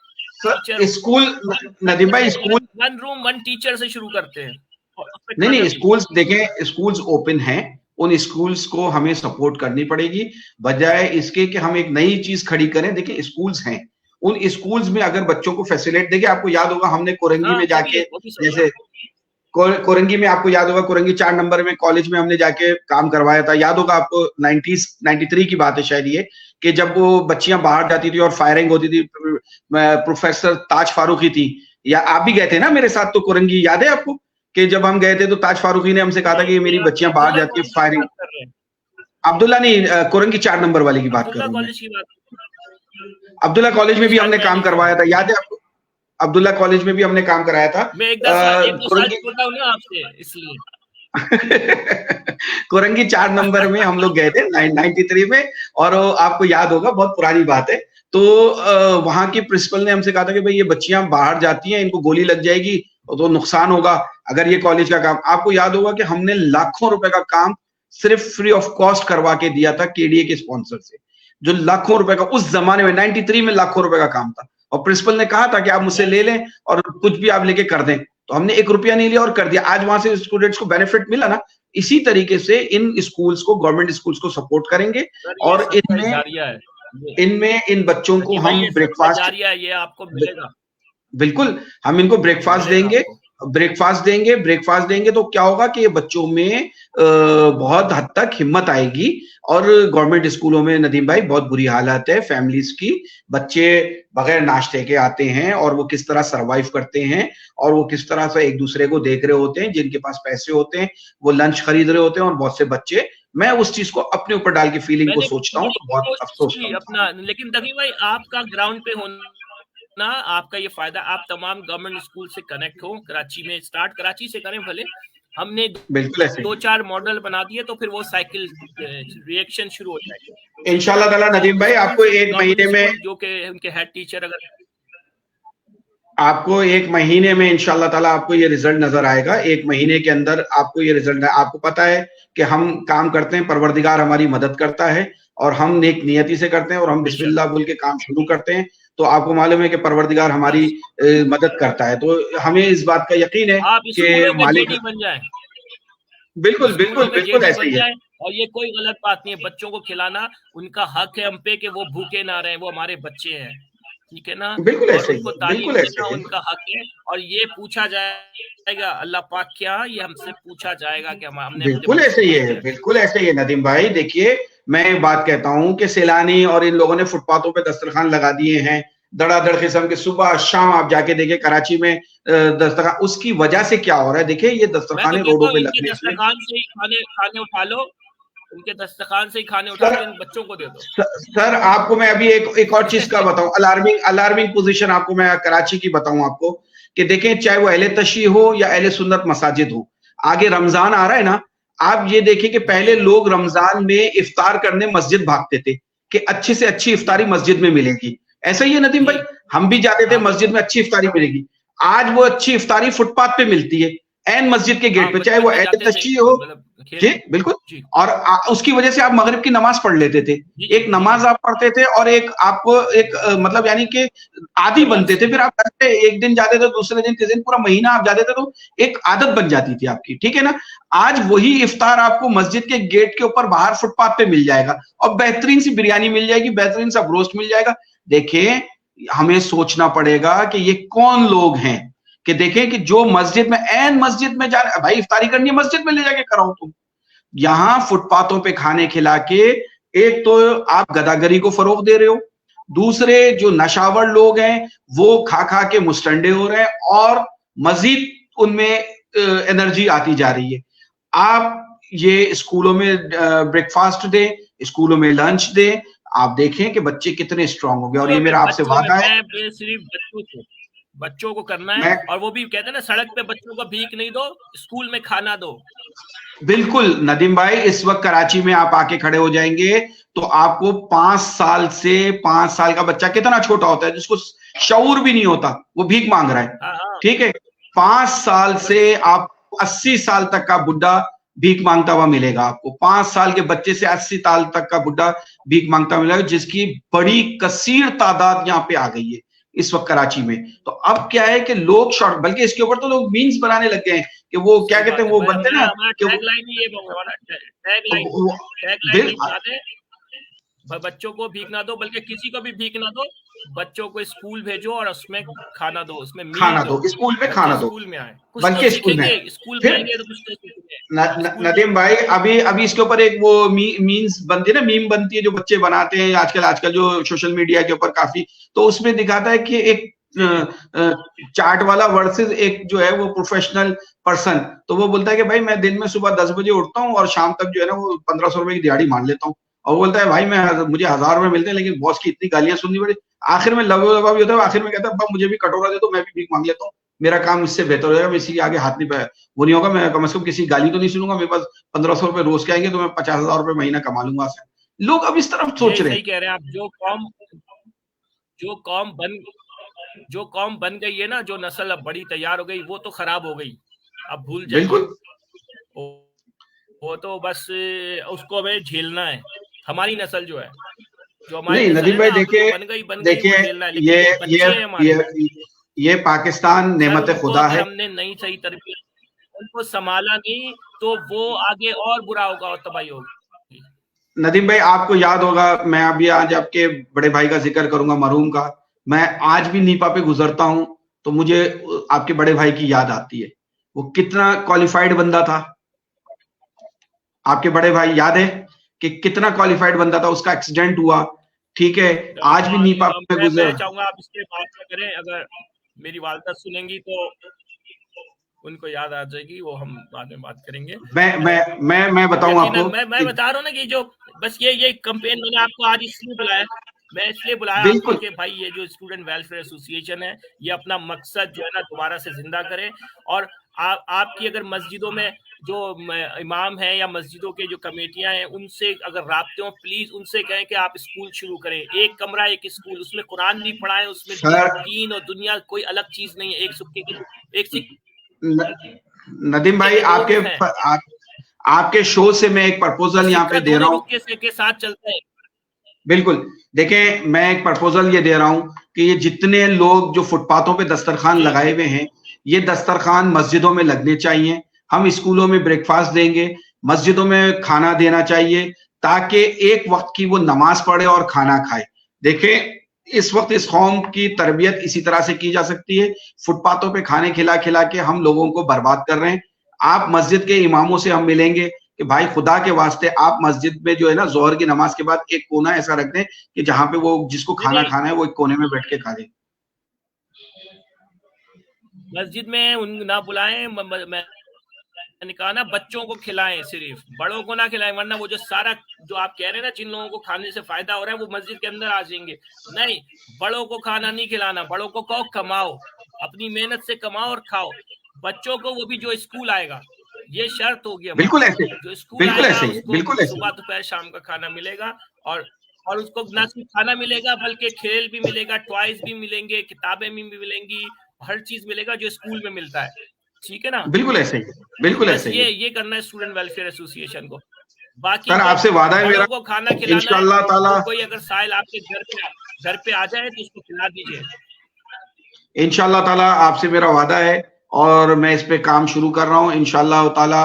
स्कूल नदीम भाई, स्कूल 1 रूम 1 टीचर से शुरू करते हैं। नहीं, स्कूल्स देखें, स्कूल्स ओपन हैं, उन स्कूल्स को हमें सपोर्ट करनी पड़ेगी, बजाय इसके कि हम एक नई चीज खड़ी करें। देखिए स्कूल्स हैं, उन स्कूल्स में अगर बच्चों को फैसिलिटी, देखिए आपको याद होगा हमने कोरंगी में जाके, जैसे कोरंगी में आपको याद होगा, कोरंगी 4 नंबर में कॉलेज में हमने जाके काम करवाया था। याद होगा आपको 93 की बात है शायद ये, कि जब वो बच्चियां बाहर जाती थी और फायरिंग होती थी, प्रोफेसर ताज फारूकी थी, या आप भी गए थे ना मेरे साथ, तो कोरंगी याद है आपको कि जब हम गए थे तो ताज फारूकी ने हमसे कहा था कि ये मेरी बच्चियां बाहर जाती है फायरिंग। अब्दुल्ला नहीं, कोरंगी 4 नंबर वाली की बात कर रहा हूँ। अब्दुल्ला कॉलेज में भी हमने काम करवाया था, याद है आपको? अब्दुल्ला कॉलेज में भी हमने काम कराया था। कोरंगी 4 नंबर में हम लोग गए थे 93 में, और आपको याद होगा, बहुत पुरानी बात है। तो वहां की प्रिंसिपल ने हमसे कहा था कि भाई ये बच्चियां बाहर जाती हैं, इनको गोली लग जाएगी तो नुकसान होगा अगर ये कॉलेज का काम। आपको याद होगा कि हमने लाखों रुपए का काम सिर्फ फ्री ऑफ कॉस्ट करवा के दिया था केडीए के स्पॉन्सर से, जो लाखों रुपए का उस जमाने में 93 में लाखों रुपए का काम था, और प्रिंसिपल ने कहा था कि आप मुझसे ले लें और कुछ भी आप लेके कर दें। तो हमने 1 रुपया नहीं लिया और कर दिया। आज वहां से स्टूडेंट्स को बेनिफिट मिला ना। इसी तरीके से इन स्कूल्स को, गवर्नमेंट स्कूल्स को सपोर्ट करेंगे, और इनमें इन बच्चों को हम ब्रेकफास्ट, ये आपको मिलेगा, बिल्कुल हम इनको ब्रेकफास्ट देंगे तो क्या होगा कि ये बच्चों में बहुत हद तक हिम्मत आएगी। और गवर्नमेंट स्कूलों में नदीम भाई बहुत बुरी हालत है फैमिलीज की, बच्चे बगैर नाश्ते के आते हैं और वो किस तरह सरवाइव करते हैं, और वो किस तरह से एक दूसरे को देख रहे होते हैं। जिनके पास पैसे होते हैं वो लंच खरीद रहे होते हैं, और बहुत से बच्चे, मैं उस चीज को अपने ऊपर डाल के फीलिंग को सोचता हूँ तो बहुत अफसोस अपना। लेकिन दकीब भाई आपका ग्राउंड पे होना, आपका ये फायदा, आप तमाम गवर्नमेंट स्कूल से कनेक्ट हो। कराची में स्टार्ट कराची से करें भले, हमने 2-4 मॉडल बना दिए तो फिर वो साइकिल रिएक्शन शुरू हो जाएगी इंशाल्लाह ताला। नदीम भाई आपको 1 महीने में, जो कि उनके हेड टीचर, अगर आपको 1 महीने में इंशाल्लाह ताला आपको ये रिजल्ट नजर आएगा। 1 महीने के अंदर आपको ये रिजल्ट, आपको पता है कि हम काम करते हैं, परवरदिगार हमारी मदद करता है, और हम नेक नियति से करते हैं, और हम बिस्मिल्लाह बोल के काम शुरू करते हैं, तो आपको मालूम है कि परवरदिगार हमारी मदद करता है। तो हमें इस बात का यकीन है आप कि स्कूलों में मालिक, जेडी बन जाए, बिल्कुल स्कूलों बिल्कुल में बिल्कुल जेडी ऐसे बन ही है। जाए, और ये कोई गलत बात नहीं है, बच्चों को खिलाना उनका हक है हम पे कि वो भूखे ना रहें, वो हमारे बच्चे हैं, ठीक है ना, बिल्कुल और ऐसे ही उनको है, तालीम बिल्कुल देना ऐसे ही उनका हक है। और ये पूछा जाएगा अल्लाह पाक क्या, ये हमसे पूछा जाएगा कि हमने अपने बिल्कुल बच्चों ऐसे को ही ये है, किया कि बिल्कुल ऐसे ही है नदीम भाई। देखिए, मैं एक बात कहता हूं कि सैलानी और इन लोगों ने फुटपाथों पे दस्तरखान लगा दिए हैं, धड़ाधड़ किस्म के, सुबह शाम आप जाके देखिए कराची में दस्तरखान। उसकी वजह से क्या हो रहा है, देखिए ये मैं तो दस्तरखाने कहता रोडों हूँ पे इनके लगने से। दस्तरखान से ही खाने खाने उठा लो, इनके दस्तरखान से ही खाने उठा सर, के इन बच्चों को दे दो। सर आपको मैं अभी एक और चीज का बताऊं, अलार्मिंग अलार्मिंग पोजीशन आपको मैं कराची की बताऊं आपको, कि देखें चाहे वो अहले तशी हो या अहले सुन्नत मसाजिद हो, आगे रमजान आ रहा है ना, आप ये देखिए कि जी पहले लोग रमजान में इफ्तार करने मस्जिद भागते थे कि अच्छी से अच्छी जी इफ्तारी मस्जिद में मिलेगी। ऐसा ही है नदीम जी। भाई, हम भी जाते थे हाँ मस्जिद में अच्छी इफ्तारी मिलेगी। आज वो अच्छी इफ्तारी फुटपाथ पे मिलती है, एन मस्जिद के हाँ, गेट पे, चाहे वो बचपन में अहले जाते थे तशी हो। मतलब जी खेलने। बिल्कुल। जी और उसकी वजह से आप मगरिब की नमाज पढ़ लेते थे, जी एक जी नमाज जी। आप पढ़ते थे और एक आपको एक मतलब यानी कि आदि जमात बनते से। थे। फिर आप घर पे एक दिन जाते थे, दूसरे दिन, तीसरे दिन, पूरा महीना आप जाते थे, तो एक आदत बन जाती थी आपकी, ठीक है ना। आज वही इफ्तार आपको मस्जिद के गेट के ऊपर बाहर फुटपाथ पे मिल जाएगा, और बेहतरीन सी बिरयानी मिल जाएगी, बेहतरीन सा रोस्ट मिल जाएगा। देखिए, हमें सोचना पड़ेगा कि ये कौन लोग हैं, कि देखें कि जो मस्जिद में, एन मस्जिद में जा, भाई इफ्तारी करनी है मस्जिद में ले जाके कराओ तुम। यहां फुटपाथों पे खाने खिला के, एक तो आप गदागरी को फरोग दे रहे हो, दूसरे जो नशावर लोग हैं वो खा खा के मुस्टंडे हो रहे हैं, और मजीद उनमें एनर्जी आती जा रही है। आप ये स्कूलों में ब्रेकफास्ट दें, स्कूलों में लंच दें, आप देखें कि बच्चे कितने स्ट्रांग हो गए। और ये मेरा आपसे बच्चों में वादा है। मैं सिर्फ बच्चों को करना है, मैं और वो भी कहते हैं ना, सड़क पे बच्चों को भीख नहीं दो, स्कूल में खाना दो। बिल्कुल नदीम भाई, इस वक्त कराची में आप आके खड़े हो जाएंगे तो आपको 5 साल से, 5 साल का बच्चा कितना छोटा होता है जिसको शऊर भी नहीं होता, वो भीख मांग रहा है, हाँ हाँ। ठीक है। 5 साल बस से आप 80 साल तक का बुढ़ा भीख मांगता हुआ मिलेगा आपको। 5 साल के बच्चे से 80 साल तक का बुढ़ा भीख मांगता हुआ मिलेगा, जिसकी बड़ी कसीर तादाद यहाँ पे आ गई है इस वक्त कराची में। तो अब क्या है कि लोग शॉर्ट, बल्कि इसके ऊपर तो लोग मीम्स बनाने लग गए हैं कि वो क्या सही कहते बात हैं, है, वो मैं बनते हैं हमारा ना हमारा कि टैग लाइन ही ये हमारा टैग लाइन बिल यही बना दे, बच्चों को भीख ना दो, बल्कि किसी को भी भीख ना दो, बच्चों को स्कूल भेजो और उसमें खाना दो, उसमें मील खाना दो, दो, स्कूल में बच्चे खाना दो, स्कूल में आए, कुछ तो बल्कि स्कूल में। सीखेंगे, स्कूल में फिर आएंगे तो कुछ तो सीखेंगे स्कूल में। नदीम भाई, अभी अभी इसके ऊपर एक वो मीम्स बनती है ना, मीम बनती है जो बच्चे बनाते हैं आजकल, आजकल जो सोशल मीडिया के ऊपर काफी, तो उसमें दिखाता है कि एक जी जी चार्ट वाला वर्सेस एक जो है वो प्रोफेशनल पर्सन। तो वो बोलता है कि भाई मैं दिन में सुबह 10 बजे उठता हूँ और शाम तक जो है ना वो 1500 रुपए की दिहाड़ी मान लेता हूँ। और वो बोलता है भाई मैं, मुझे 1000 रुपए मिलते हैं लेकिन बॉस की इतनी गालियां सुननी पड़ी। आखिर में लगा लगा भी होता है, आखिर में कहता है अब्बा मुझे भी कटोरा दे दो, मैं भी भीख मांग लेता हूँ, मेरा काम इससे बेहतर हो जाएगा, मैं इसी के आगे हाथ नहीं पाया वो नहीं होगा, मैं कम से कम किसी गाली तो नहीं सुनूंगा, मेरे पास 1500 रुपए रोज के आएंगे तो मैं 50,000 रुपए महीना कमा लूंगा। लोग अब इस तरफ सोच ये रहे सही हैं। कह रहे हैं आप। जो कौम बन जो कौम बन गई है ना, जो नस्ल अब बड़ी तैयार हो गई, वो तो खराब हो गई, अब भूल जाइए। बिल्कुल। वो तो बस उसको हमें झेलना है, हमारी नस्ल जो है, जो हमारी नहीं नस्ल नदीम है भाई, ना, अब जो देखिए, बन गई वो देखिए झेलना है, ये लेकिन जो ये बच्चे हैं हमारे, ये ये पाकिस्तान अगर नेमत उनको खुदा अगर है। हमने नहीं सही तरबियत, उनको संभाला नहीं, तो वो आगे और बुरा होगा और तबाही होगी। नदीम भाई, आपको याद होगा, मैं अभी आज आपके बड़े भाई का जिक्र करूंगा, मरहूम का। मैं आज भी नीपा पे गुजरता हूं तो मुझे आपके बड़े भाई की याद आती है। वो कितना क्वालिफाइड बंदा था, आपके बड़े भाई याद है कि कितना क्वालिफाइड बंदा था, उसका एक्सीडेंट हुआ, ठीक है। आज भी नीपा पे मैं गुजर, चाहूंगा आप इसके बात में करें, अगर मेरी वालदा सुनेंगी तो उनको याद आ जाएगी, वो हम बाद में बात करेंगे। मैं बताऊं आपको यकीनन मैं कि बता रहा हूँ ना कि जो बस ये कैंपेन मैंने आपको आज इसलिए बुलाया, मैं इसलिए बुलाया आपको बिल्कुल। कि भाई ये जो स्टूडेंट वेलफेयर एसोसिएशन है, ये अपना मकसद जो है ना दोबारा से जिंदा करे। और आपकी अगर मस्जिदों में जो इमाम है या मस्जिदों के जो कमेटियां हैं, उनसे अगर राब्ते हो, प्लीज उनसे कहें कि आप स्कूल शुरू करें, एक कमरा एक स्कूल, उसमें कुरान भी पढ़ाएं, उसमें सर, दीन और दुनिया कोई अलग चीज नहीं है, एक सिक्के नदीम भाई, के दो आपके रुख हैं, आपके शो से मैं एक और प्रपोजल यहाँ पे सिक्का दे रहा दोनों हूँ। रुख के साथ चलता है। बिल्कुल। देखें, मैं एक प्रपोजल ये दे रहा हूं कि ये जितने लोग जो फुटपाथों पे दस्तरखान लगाए हुए हैं, ये दस्तरखान मस्जिदों में लगने चाहिए। हम स्कूलों में ब्रेकफास्ट देंगे, मस्जिदों में खाना देना चाहिए, ताकि एक वक्त की वो नमाज पढ़े और खाना खाए। देखें, इस वक्त इस कौम की तरबियत इसी तरह से की जा सकती है। फुटपाथों पे खाने खिला खिला के हम लोगों को बर्बाद कर रहे हैं। आप मस्जिद के इमामों से हम मिलेंगे कि भाई खुदा के वास्ते आप मस्जिद में जो है ना जोहर की नमाज के बाद एक कोना ऐसा रख दें कि जहां पे वो जिसको खाना नहीं, खाना है वो एक कोने में बैठ के खा ले। मस्जिद में उन ना बुलाएं, मैंने कहा ना बच्चों को खिलाएं, सिर्फ बड़ों को ना खिलाएं, वरना वो जो सारा जो आप कह रहे हैं ना जिन लोगों को खाने से फायदा हो रहा है वो मस्जिद के अंदर आ जाएंगे। नहीं, बड़ों को खाना नहीं खिलाना, बड़ों को कहो कमाओ, अपनी मेहनत से कमाओ और खाओ। बच्चों को वो भी जो स्कूल आएगा, ये शर्त होगी हमारी, बिल्कुल ऐसे, जो स्कूल बिल्कुल आएगा ऐसे ही, बिल्कुल उसको ऐसे सुबह दोपहर शाम का खाना मिलेगा, और उसको ना सिर्फ खाना मिलेगा बल्कि खेल भी मिलेगा, टॉयज भी मिलेंगे, किताबें भी मिलेंगी, हर चीज मिलेगा जो स्कूल में मिलता है। ठीक है ना? बिल्कुल ऐसे ही, बिल्कुल बस ऐसे ही। ये करना है स्टूडेंट वेलफेयर एसोसिएशन को। बाकी सर तो आपसे वादा है मेरा, बड़ों को खाना खिलाना है, इंशाअल्लाह ताला, तो कोई अगर साहिल आपके घर पे आ जाए तो उसको खिला दीजिए। इंशाअल्लाह ताला आपसे मेरा वादा है और मैं इस पे काम शुरू कर रहा हूँ। इंशाअल्लाह ताला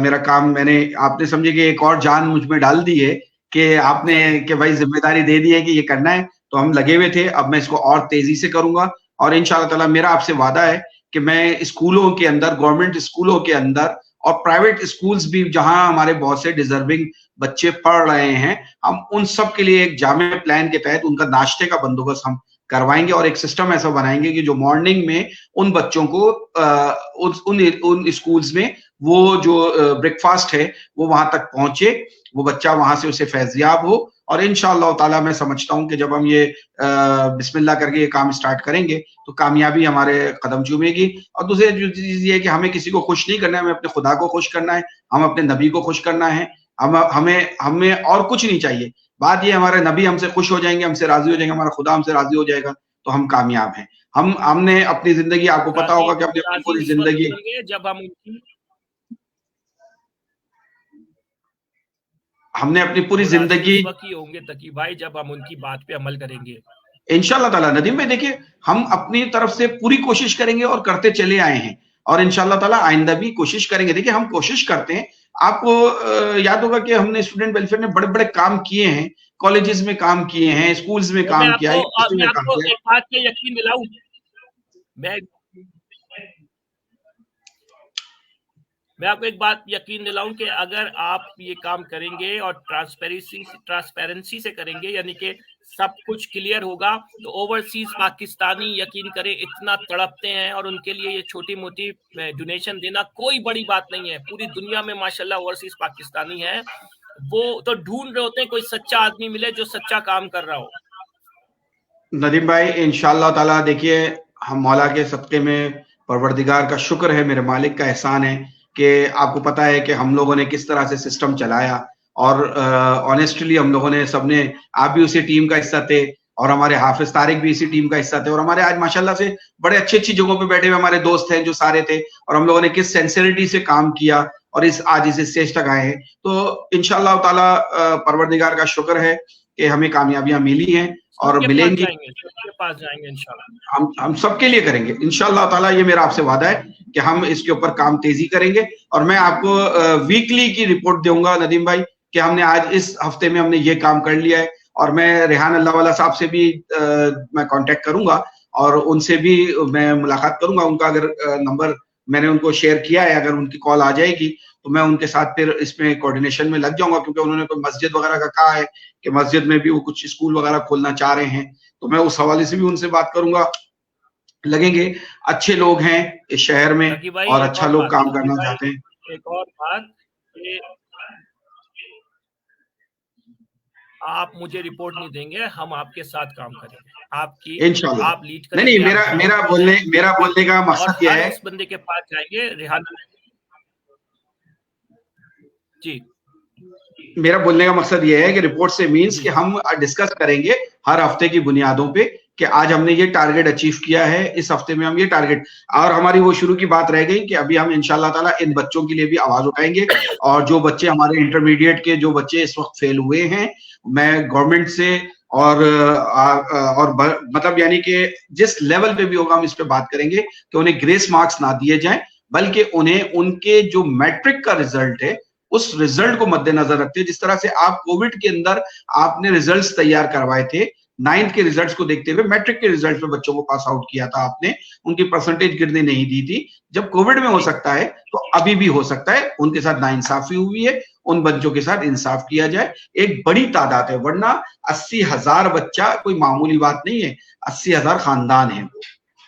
मेरा काम मैंने, आपने समझे कि एक और जान मुझ में डाल दी है कि आपने कि भाई जिम्मेदारी दे दी है कि ये करना है, तो हम लगे हुए थे। अब मैं इसको और तेजी से करूंगा और इंशाअल्लाह ताला मेरा आपसे वादा है कि मैं स्कूलों के अंदर, गवर्नमेंट स्कूलों के अंदर और प्राइवेट स्कूल्स भी जहां हमारे बहुत से डिजर्विंग बच्चे पढ़ रहे हैं, हम उन सब के लिए एक जामे प्लान के तहत उनका नाश्ते का बंदोबस्त हम करवाएंगे और एक सिस्टम ऐसा बनाएंगे कि जो मॉर्निंग में उन बच्चों को उन स्कूल्स में वो जो ब्रेकफास्ट है वो वहां तक पहुंचे, वो बच्चा वहां से उसे फैजियाब हो। और इंशाअल्लाह ताला मैं समझता हूं कि जब हम ये बिस्मिल्लाह करके ये काम स्टार्ट करेंगे तो कामयाबी हमारे कदम चूमेगी। और दूसरी जो चीज ये है कि हमें किसी को खुश नहीं करना है, हमें अपने खुदा को खुश करना है, हम अपने नबी को खुश करना है। हमें और कुछ नहीं चाहिए। बात ये, हमारे नबी हमसे खुश हो जाएंगे, हमसे राजी हो जाएंगे, हमारा खुदा हमसे राजी हो जाएगा, तो हम कामयाब हैं। हमने अपनी जिंदगी, आपको पता राजी होगा कि हमने अपनी राजी पूरी उस वक्त जिंदगी, होंगे जब हम उनकी हमने अपनी पूरी वो राजी जिंदगी, उस वक्त ही होंगे तकी भाई जब हम उनकी बात पे अमल करेंगे। इंशाल्लाह ताला नदीम भाई देखिए, हम अपनी तरफ से पूरी कोशिश करेंगे और करते चले आए हैं और इंशाल्लाह ताला आइंदा भी कोशिश करेंगे। देखिए हम कोशिश करते हैं, आपको याद होगा कि हमने स्टूडेंट वेलफेयर ने बड़े बड़े काम किए हैं, कॉलेजेस में काम किए हैं, स्कूल्स में तो काम किया है, यूनिवर्सिटी मैं में काम आपको किया है। एक बात पे यकीन दिलाऊं, मैं आपको एक बात यकीन दिलाऊं कि अगर आप ये काम करेंगे और ट्रांसपेरेंसी से करेंगे, यानी कि सब कुछ क्लियर होगा, तो ओवरसीज पाकिस्तानी यकीन करें इतना तड़पते हैं और उनके लिए ये छोटी मोटी डोनेशन देना कोई बड़ी बात नहीं है। पूरी दुनिया में माशाल्लाह ओवरसीज पाकिस्तानी है, वो तो ढूंढ रहे होते हैं कोई सच्चा आदमी मिले जो सच्चा काम कर रहा हो। नदीम भाई इंशाल्लाह ताला देखिए, हम मौला के सदके में, परवरदिगार का शुक्र है, मेरे मालिक का एहसान है कि आपको पता है कि हम लोगों ने किस तरह से सिस्टम चलाया और ऑनेस्टली हम लोगों ने, सबने, आप भी उसी टीम का हिस्सा थे और हमारे हाफिज तारिक भी इसी टीम का हिस्सा थे और हमारे आज माशाल्लाह से बड़े अच्छी अच्छी जगहों पे बैठे हुए हमारे दोस्त हैं जो सारे थे और हम लोगों ने किस सिंसियरिटी से काम किया और आज इस स्टेज तक आए हैं। तो इंशाल्लाह ताला परवरदिगार का शुक्र है कि हमें कामयाबियां मिली हैं और मिलेंगी, सबके पास जाएंगे इंशाल्लाह। हम सबके लिए करेंगे इंशाल्लाह ताला। ये मेरा आपसे वादा है कि हम इसके ऊपर काम तेजी करेंगे और मैं आपको वीकली की रिपोर्ट दूंगा नदीम भाई कि हमने आज इस हफ्ते में हमने ये काम कर लिया है। और मैं रेहान अल्लाह वाला साहब से भी मैं कांटेक्ट करूंगा और उनसे भी मैं मुलाकात करूंगा। उनका अगर नंबर मैंने उनको शेयर किया है, अगर उनकी कॉल आ जाएगी तो मैं उनके साथ फिर इसमें कोऑर्डिनेशन में लग जाऊंगा, क्योंकि उन्होंने कोई मस्जिद वगैरह का कहा है कि मस्जिद में भी वो कुछ स्कूल वगैरह खोलना चाह रहे हैं, तो मैं उस हवाले से भी उनसे बात करूंगा। लगेंगे, अच्छे लोग हैं इस शहर में और अच्छा लोग काम करना चाहते हैं। एक और बात, आप मुझे रिपोर्ट नहीं देंगे, हम आपके साथ काम करेंगे, आपकी इंशाल्लाह। आप लीड करेंगे। नहीं, मेरा बोलने का मकसद यह है, उस बंदे के पास जाएंगे रेहान जी, मेरा बोलने का मकसद यह है कि रिपोर्ट से मीन्स कि हम डिस्कस करेंगे हर हफ्ते की बुनियादों पे कि आज हमने ये टारगेट अचीव किया है, इस हफ्ते में हम ये टारगेट, और हमारी वो शुरू की बात रह गई कि अभी हम इंशाल्लाह ताला इन बच्चों के लिए भी आवाज उठाएंगे और जो बच्चे हमारे इंटरमीडिएट के जो बच्चे इस वक्त फेल हुए हैं, मैं गवर्नमेंट से और मतलब यानी कि जिस लेवल पे भी होगा हम इस पे बात करेंगे कि उन्हें ग्रेस मार्क्स ना दिए जाएं, बल्कि उन्हें उनके जो मैट्रिक का रिजल्ट है उस रिजल्ट को मद्देनजर रखते हैं। जिस तरह से आप कोविड के अंदर आपने रिजल्ट्स तैयार करवाए थे, 9th के रिजल्ट्स को देखते हुए मैट्रिक के रिजल्ट में बच्चों को पास आउट किया था आपने, उनकी परसेंटेज गिरने नहीं दी थी। जब कोविड में हो सकता है तो अभी भी हो सकता है। उनके साथ नाइंसाफी हुई है, उन बच्चों के साथ इंसाफ किया जाए। एक बड़ी तादाद है, वरना 80,000 बच्चा कोई मामूली बात नहीं है। 80,000 खानदान है,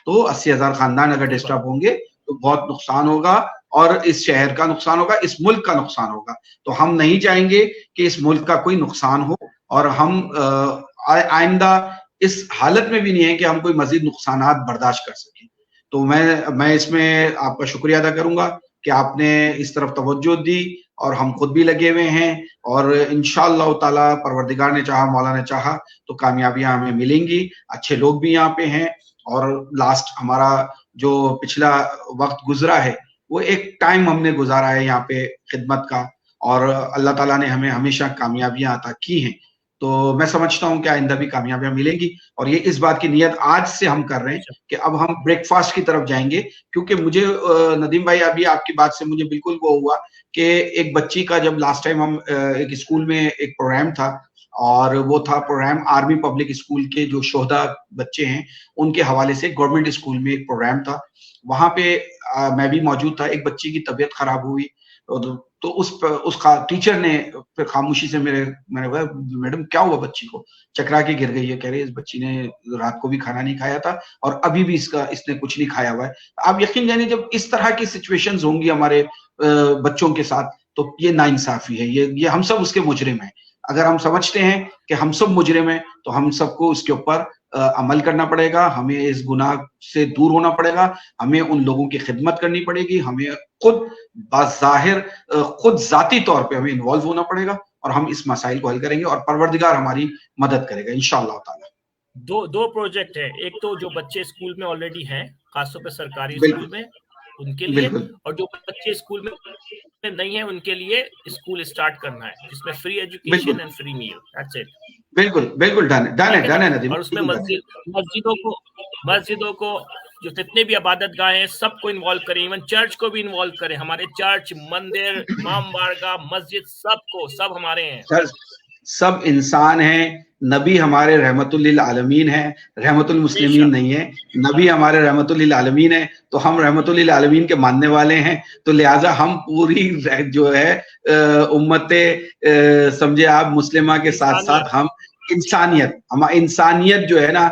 तो 80,000 खानदान अगर डिस्टर्ब होंगे तो बहुत नुकसान होगा, और इस शहर का नुकसान होगा, इस मुल्क का नुकसान होगा। तो हम नहीं चाहेंगे कि इस मुल्क का कोई नुकसान हो, और हम आइंदा इस हालत में भी नहीं है कि हम कोई मजीद नुकसानात बर्दाश्त कर सकें। तो मैं इसमें आपका शुक्रिया अदा करूंगा कि आपने इस तरफ तवज्जो दी, और हम खुद भी लगे हुए हैं, और इंशाअल्लाह ताला परवरदिगार ने चाहा, मौला ने चाहा तो कामयाबियां हमें मिलेंगी। अच्छे लोग भी यहाँ पे हैं, और लास्ट हमारा जो पिछला वक्त गुजरा है वो एक टाइम हमने गुजारा है यहाँ पे खिदमत का, और अल्लाह ताला ने हमें हमेशा कामयाबियां अता की हैं। तो मैं समझता हूँ कि आइंदा भी कामयाबियां मिलेंगी, और ये इस बात की नियत आज से हम कर रहे हैं कि अब हम ब्रेकफास्ट की तरफ जाएंगे। क्योंकि मुझे नदीम भाई, अभी आपकी बात से मुझे बिल्कुल वो हुआ कि एक बच्ची का, जब लास्ट टाइम हम एक स्कूल में एक प्रोग्राम था, और वो था प्रोग्राम आर्मी पब्लिक स्कूल के जो शोहदा बच्चे हैं उनके हवाले से, गवर्नमेंट स्कूल में एक प्रोग्राम था। वहां पे मैं भी मौजूद था। एक बच्ची की तबीयत खराब हुई, तो उसका टीचर ने फिर खामोशी से मैंने कहा, मैडम क्या हुआ बच्ची को? चकरा के गिर गई है। कह रही है इस बच्ची ने रात को भी खाना नहीं खाया था, और अभी भी इसने कुछ नहीं खाया हुआ है। आप यकीन जानिए, जब इस तरह की सिचुएशंस होंगी हमारे बच्चों के साथ, तो ये नाइंसाफी है। ये हम सब उसके मुजरिम हैं। अगर हम समझते हैं कि हम सब मुजरिम हैं, तो हम सबको उसके ऊपर अमल करना पड़ेगा। हमें इस गुनाह से दूर होना पड़ेगा, हमें उन लोगों की खिदमत करनी पड़ेगी, हमें खुद बाज़ाहिर खुद जाती तौर पे हमें इन्वॉल्व होना पड़ेगा, और हम इस मसाइल को हल करेंगे, और परवरदिगार हमारी मदद करेगा इंशाअल्लाह ताला। दो प्रोजेक्ट है। एक तो जो बच्चे स्कूल में ऑलरेडी हैं, खासतौर पे सरकारी स्कूल में, उनके लिए, और जो बच्चे स्कूल में नहीं है उनके लिए स्कूल स्टार्ट करना है, जिसमें free education and free meal. That's it. बिल्कुल डन है नदीम। और उसमें मस्जिदों को जो जितने भी इबादत गाह हैं सबको इन्वॉल्व करें, इवन चर्च को भी इन्वॉल्व करें। हमारे चर्च, मंदिर, इमाम बारगाह, मस्जिद, सब हमारे हैं। सब इंसान हैं। नबी हमारे रहमतुल लिल आलमीन है, रहमतुल मुस्लिमीन नहीं है। नबी हमारे रहमतुल लिल आलमीन है, तो हम रहमतुल लिल आलमीन के मानने वाले हैं। तो लिहाजा हम पूरी जो है उम्मते समझे आप मुस्लिमा के साथ साथ हम इंसानियत जो है ना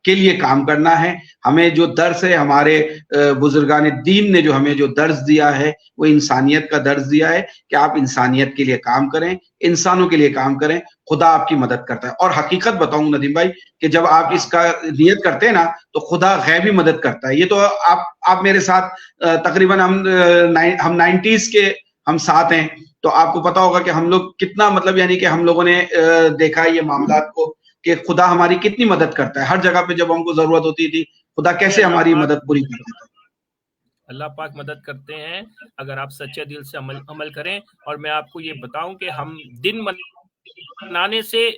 के लिए काम करना है। हमें जो दर्स है, हमारे बुजुर्गान दीन ने जो हमें जो दर्स दिया है, वो इंसानियत का दर्स दिया है कि आप इंसानियत के लिए काम करें, इंसानों के लिए काम करें, खुदा आपकी मदद करता है। और हकीकत बताऊं नदीम भाई कि जब आप इसका नियत करते हैं ना, तो खुदा गैबी मदद करता है। ये तो आप मेरे साथ तकरीबन हम 90s के हम साथ हैं, तो आपको पता होगा कि हम लोग कितना, मतलब यानी कि हम लोगों ने देखा है ये मामलात को कि खुदा हमारी कितनी मदद करता है। हर जगह पे जब हमको जरूरत होती थी, खुदा कैसे हमारी मदद पूरी कर देता है। अल्लाह पाक मदद करते हैं अगर आप सच्चे दिल से अमल करें। और मैं आपको ये बताऊं कि हम दिन बनाने से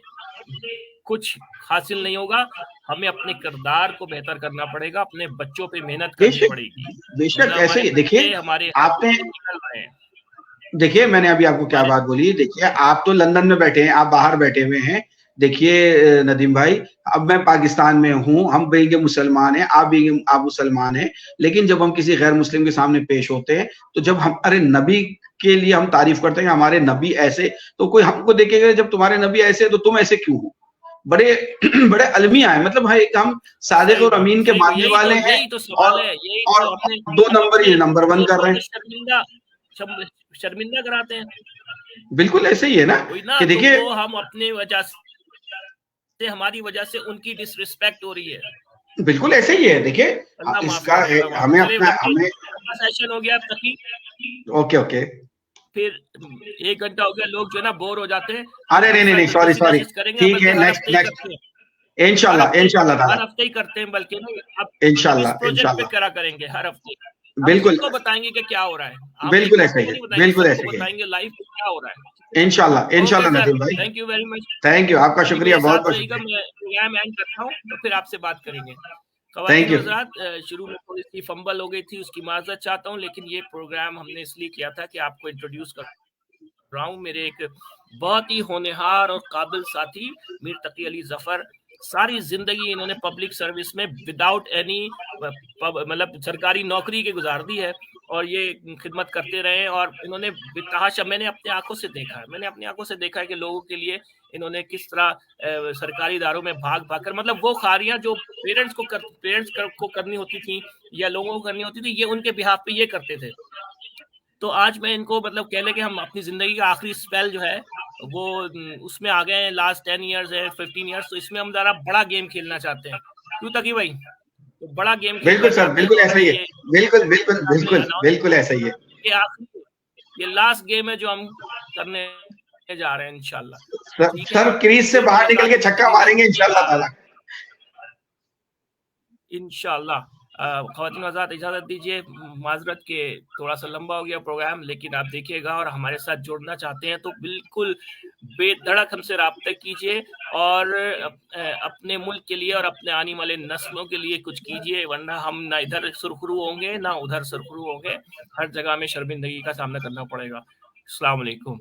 कुछ हासिल नहीं होगा, हमें अपने किरदार को बेहतर करना पड़ेगा, अपने बच्चों पे मेहनत करनी पड़ेगी। बेशक ऐसे ही देखिए, हमारे आपने देखिए, मैंने अभी आपको क्या बात बोली। देखिए, आप तो लंदन में बैठे हैं, आप बाहर बैठे हुए हैं। देखिए नदीम भाई, अब मैं पाकिस्तान में हूँ, हम भी मुसलमान हैं, आप मुसलमान हैं, लेकिन जब हम किसी गैर मुस्लिम के सामने पेश होते हैं, तो जब हमारे नबी के लिए हम तारीफ करते हैं, हमारे नबी ऐसे, तो कोई हमको देखेगा जब तुम्हारे नबी ऐसे, तो तुम ऐसे क्यों हो? बड़े बड़े अलमिया है, मतलब भाई हम सादिक और अमीन के मानने वाले हैं, और 2 नंबर ही नंबर 1 कर रहे हैं, शर्मिंदा कराते हैं। बिल्कुल ऐसे ही है ना कि देखिए, तो हम अपने वजह से, हमारी वजह से उनकी डिसरिस्पेक्ट हो रही है। बिल्कुल ऐसे ही है। देखिए, इसका हमें अपना सेशन हो गया, ओके फिर 1 घंटा हो गया, लोग जो है ना बोर हो जाते हैं। अरे नहीं, सॉरी ठीक है, नेक्स्ट इंशाल्लाह हर हफ्ते ही करते हैं, बल्कि इंशाल्लाह करा करेंगे हर हफ्ते। बिल्कुल तो बताएंगे कि क्या हो रहा है, बिल्कुल ऐसे ही, बिल्कुल ऐसे ही बताएंगे लाइव क्या हो रहा है। इंशाल्लाह इंशाल्लाह नदीम भाई, thank you very much. Thank you, आपका शुक्रिया, बहुत बहुत रहिएगा, शुक्रिया। मैं प्रोग्राम एंड करता हूँ तो फिर आपसे बात करेंगे। थैंक ख़वातीन यू। हज़रात, शुरू में थोड़ी-सी फंबल हो गई थी, उसकी माज़रत चाहता हूँ, लेकिन ये प्रोग्राम हमने इसलिए किया था कि आपको इंट्रोड्यूस कर रहा हूँ मेरे एक बहुत ही होनहार और काबिल साथी मीर तकी अली ज़फ़र। सारी ज़िंदगी इन्होंने पब्लिक सर्विस में विदाउट एनी मतलब सरकारी नौकरी के गुजार दी है और ये खिदमत करते रहे और इन्होंने बेतहाशा, मैंने अपनी आंखों से देखा है कि लोगों के लिए इन्होंने किस तरह सरकारी इदारों में भाग कर, मतलब वो खारियां जो पेरेंट्स को करनी होती थी या लोगों को करनी होती थी, ये उनके बिहाफ पे ये करते थे। तो आज मैं इनको मतलब कह ले कि हम अपनी ज़िंदगी का आखिरी स्पेल जो है वो उसमें आ गए हैं, लास्ट 10 इयर्स है, 15 इयर्स, तो इसमें हम ज़रा बड़ा गेम खेलना चाहते हैं। क्यों तकी भाई? तो बड़ा गेम बिल्कुल खेलना सर, चाहते हैं, बिल्कुल तो ऐसा हमने ही है। ये बिल्कुल बिल्कुल प्रोग्राम में बिल्कुल अनाउंस बिल्कुल ऐसा ही है। ये आखिरी, ये लास्ट गेम है जो हम करने जा रहे हैं इंशाल्लाह। सर, ठीक है? सर क्रीज से फिर बाहर निकल के मुलाकात छक्का होगी मारेंगे इंशाल्लाह ताला। इंशाल्लाह। ख़वातीन हज़रात, इजाज़त दीजिए, माज़रत के थोड़ा-सा लंबा हो गया प्रोग्राम, लेकिन आप देखिएगा और हमारे साथ जुड़ना चाहते हैं तो बिल्कुल बेधड़क हमसे राब्ता कीजिए और अपने मुल्क के लिए और अपने आने वाले नस्लों के लिए कुछ कीजिए, वरना हम ना इधर सुरखरू होंगे, ना उधर सुरखरू होंगे। हर जगह हमें शर्मिंदगी का सामना करना पड़ेगा। अस्सलाम वालेकुम।